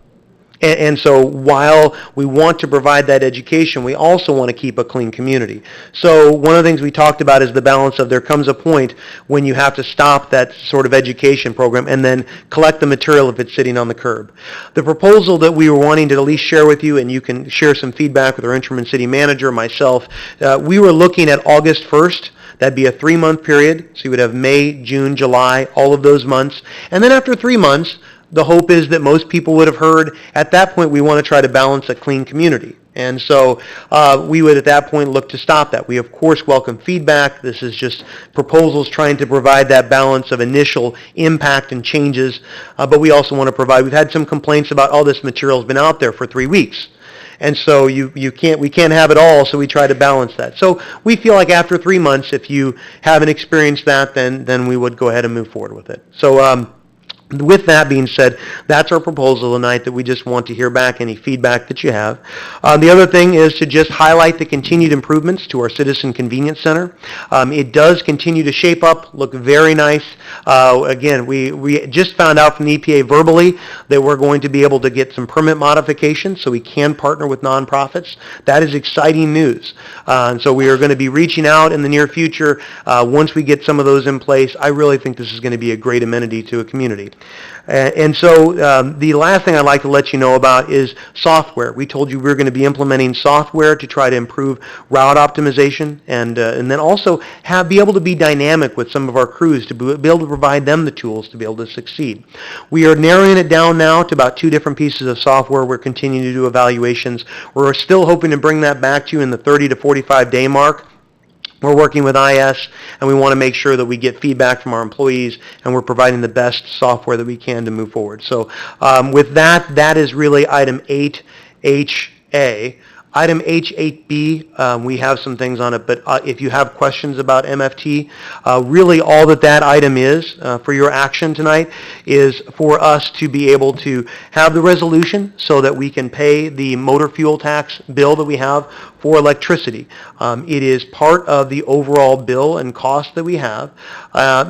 And so while we want to provide that education, we also want to keep a clean community. So one of the things we talked about is the balance of there comes a point when you have to stop that sort of education program and then collect the material if it's sitting on the curb. The proposal that we were wanting to at least share with you, and you can share some feedback with our interim and city manager, myself, we were looking at August 1st. That'd be a 3-month period. So you would have May, June, July, all of those months. And then after 3 months, the hope is that most people would have heard, at that point, we want to try to balance a clean community. And so we would, at that point, look to stop that. We, of course, welcome feedback. This is just proposals trying to provide that balance of initial impact and changes. But we also want to provide, we've had some complaints about, oh, this material's been out there for 3 weeks. And so we can't have it all, so we try to balance that. So we feel like after 3 months, if you haven't experienced that, then we would go ahead and move forward with it. So with that being said, that's our proposal tonight, that we just want to hear back any feedback that you have. The other thing is to just highlight the continued improvements to our Citizen Convenience Center. It does continue to shape up, look very nice. Again, we just found out from the EPA verbally that we're going to be able to get some permit modifications so we can partner with nonprofits. That is exciting news. And so we are going to be reaching out in the near future. Once we get some of those in place, I really think this is going to be a great amenity to a community. And so the last thing I'd like to let you know about is software. We told you we were going to be implementing software to try to improve route optimization and then also be able to be dynamic with some of our crews to be able to provide them the tools to be able to succeed. We are narrowing it down now to about 2 different pieces of software. We're continuing to do evaluations. We're still hoping to bring that back to you in the 30 to 45 day mark. We're working with IS, and we want to make sure that we get feedback from our employees, and we're providing the best software that we can to move forward. So with that, that is really item 8HA. Item H8B, we have some things on it, but if you have questions about MFT, really all that item is for your action tonight is for us to be able to have the resolution so that we can pay the motor fuel tax bill that we have for electricity. It is part of the overall bill and cost that we have.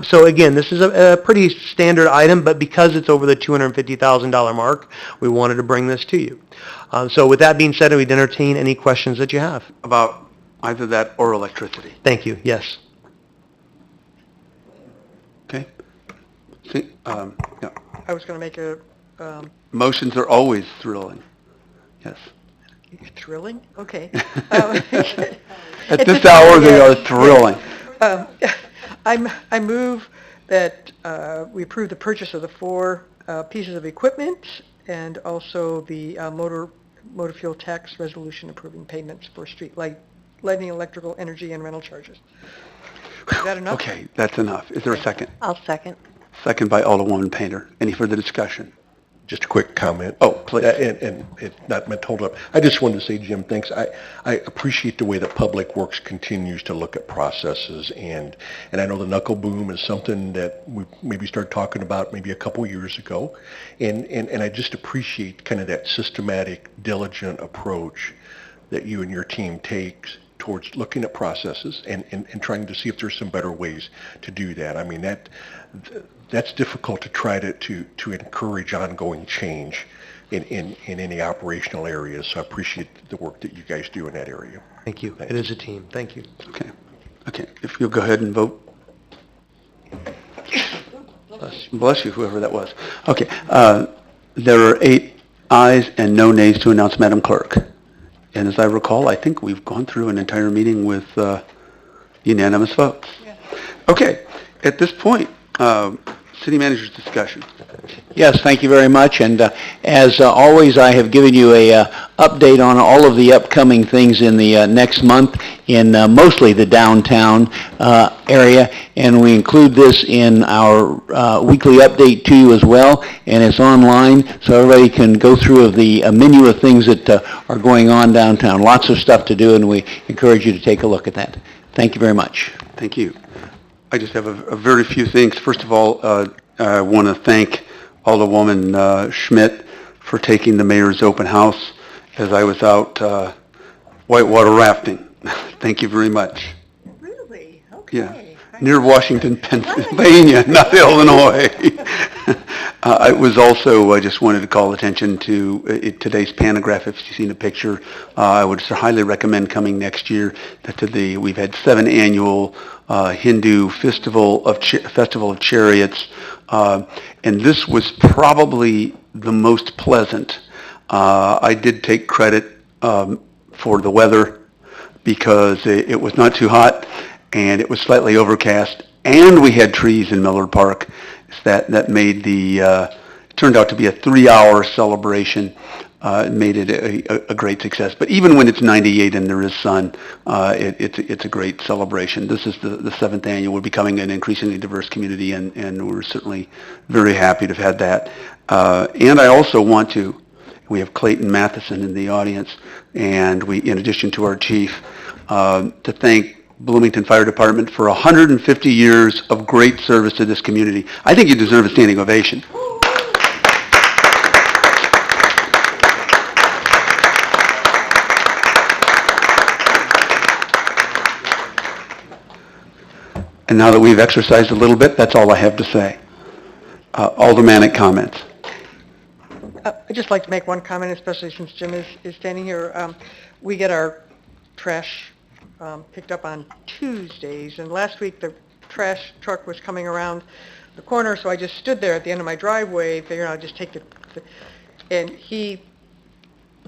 So again, this is a pretty standard item, but because it's over the $250,000 mark, we wanted to bring this to you. So with that being said, we'd entertain any questions that you have. About either that or electricity. Thank you. Yes. Okay? See, yeah. I was going to make a Motions are always thrilling. Yes. thrilling? Okay. At this hour, they are thrilling. I move that we approve the purchase of the 4 pieces of equipment and also the motor fuel tax resolution approving payments for street lighting, electrical, energy, and rental charges. Is that enough? Okay, that's enough. Is there a second? I'll second. Second by Alderwoman Painter. Any further discussion? Just a quick comment. Oh, please. And it's not meant to hold up. I just wanted to say, Jim, thanks. I appreciate the way that Public Works continues to look at processes, and I know the knuckle boom is something that we maybe started talking about maybe a couple years ago, and I just appreciate kind of that systematic, diligent approach that you and your team takes towards looking at processes and trying to see if there's some better ways to do that. I mean, that's difficult to try to encourage ongoing change in any operational areas. So I appreciate the work that you guys do in that area. Thank you. Thanks. It is a team. Thank you. Okay. If you'll go ahead and vote. Bless you, whoever that was. Okay. There are 8 ayes and no nays to announce, Madam Clerk. And as I recall, I think we've gone through an entire meeting with unanimous votes. Yeah. Okay. At this point, City Manager's discussion. Yes, thank you very much. And as always, I have given you a update on all of the upcoming things in the next month in mostly the downtown area. And we include this in our weekly update to you as well. And it's online, so everybody can go through the menu of things that are going on downtown. Lots of stuff to do, and we encourage you to take a look at that. Thank you very much. Thank you. I just have a very few things. First of all, I want to thank Alderwoman Schmidt for taking the mayor's open house as I was out whitewater rafting. Thank you very much. Really? Okay. Yeah, near Washington, Pennsylvania, not Illinois. I was also, I just wanted to call attention to today's pantograph. If you've seen a picture, I would highly recommend coming next year. We've had 7 annual Hindu Festival of Chariots, and this was probably the most pleasant. I did take credit for the weather because it was not too hot and it was slightly overcast, and we had trees in Millard Park. That made turned out to be a 3-hour celebration. It made it a great success. But even when it's 98 and there is sun, it's a great celebration. This is the 7th annual. We're becoming an increasingly diverse community, and we're certainly very happy to have had that. And I also we have Clayton Matheson in the audience, and in addition to our chief, to thank Bloomington Fire Department for 150 years of great service to this community. I think you deserve a standing ovation. And now that we've exercised a little bit, that's all I have to say. Aldermanic comments. I'd just like to make one comment, especially since Jim is standing here. We get our trash picked up on Tuesdays, and last week the trash truck was coming around the corner, so I just stood there at the end of my driveway, figuring I'd just take and he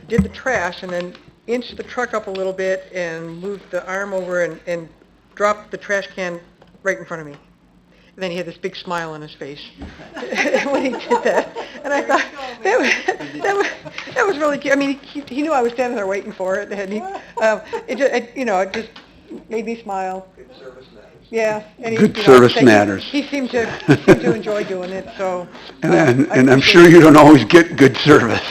did the trash and then inched the truck up a little bit and moved the arm over and dropped the trash can right in front of me. And then he had this big smile on his face when he did that. And I thought, that was really cute. I mean, he knew I was standing there waiting for it, and it just made me smile. Good service matters. Yeah. And Good service matters. He seemed to enjoy doing it, so. And I'm sure you don't always get good service.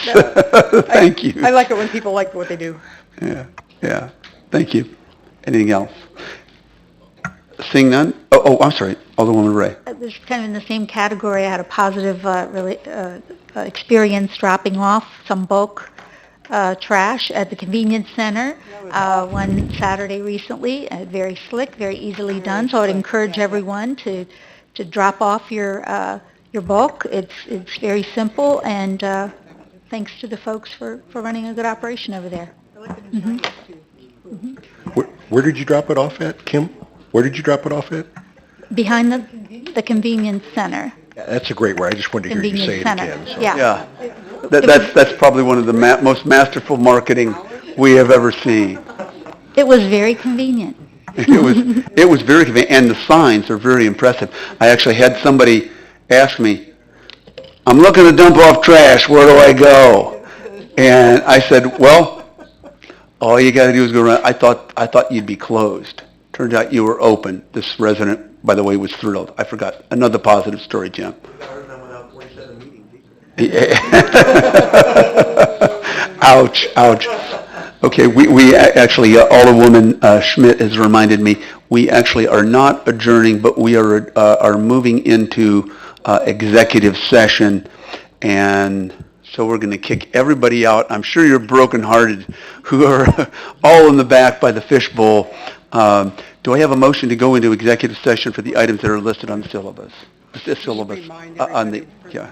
Thank you. I like it when people like what they do. Yeah. Thank you. Anything else? Seeing none? Oh, I'm sorry. Alderwoman Ray. This is kind of in the same category. I had a positive experience dropping off some bulk trash at the convenience center one Saturday recently. Very slick, very easily done. So I'd encourage everyone to drop off your bulk. It's very simple, and thanks to the folks for running a good operation over there. Where did you drop it off at, Kim? Where did you drop it off at? Behind the convenience center. That's a great word. I just wanted to hear you say it again. So. Yeah. That's probably one of the most masterful marketing we have ever seen. It was very convenient. It was very convenient, and the signs are very impressive. I actually had somebody ask me, "I'm looking to dump off trash. Where do I go?" And I said, "Well, all you got to do is go around." I thought you'd be closed. Turned out you were open. This resident, by the way, was thrilled. I forgot. Another positive story, Jim. Ouch. Okay, we actually, Alderwoman Schmidt has reminded me, we actually are not adjourning, but we are moving into executive session, and so we're going to kick everybody out. I'm sure you're brokenhearted who are all in the back by the fishbowl. Do I have a motion to go into executive session for the items that are listed on the syllabus? The syllabus, on the, yeah.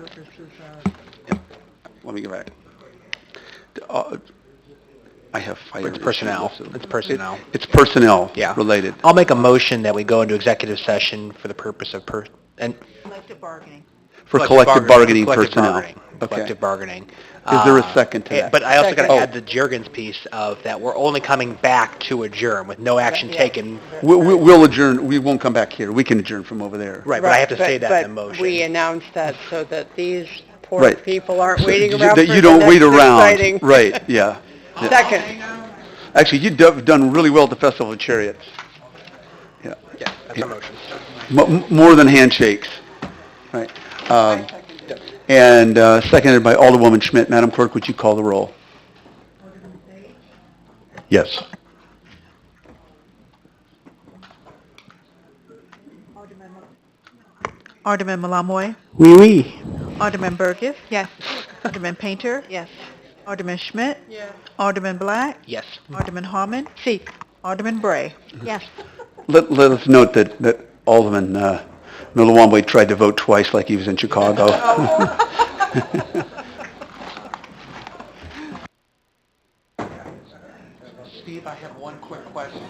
Let me go back. I have fire. It's personnel. It's personnel. It's personnel Yeah. related. I'll make a motion that we go into executive session for the purpose of Collective bargaining. For collective bargaining personnel. Okay. Collective bargaining. Is there a second to that? But I also got to Oh. add the Juergens piece of that we're only coming back to adjourn with no action taken. We'll adjourn. We won't come back here. We can adjourn from over there. Right, but I have to say that in the But motion. we announced that so that these poor Right. people aren't So waiting you- around that for you the don't next wait around. exciting. Right, yeah. Second. Actually, you've done really well at the Festival of Chariots. Yeah. Yeah, that's our motion. More than handshakes. Right. And seconded by Alderwoman Schmidt. Madam Clerk, would you call the roll? Yes. Alderman Malamoy, Oui. Alderman Burgess, Yes. Alderman Painter, Yes. Alderman Schmidt, Alderman Black, Yes. Alderman Harmon, Alderman Bray. Yes. Let us note that Alderman Milawamwe tried to vote twice like he was in Chicago. Steve, I have one quick question.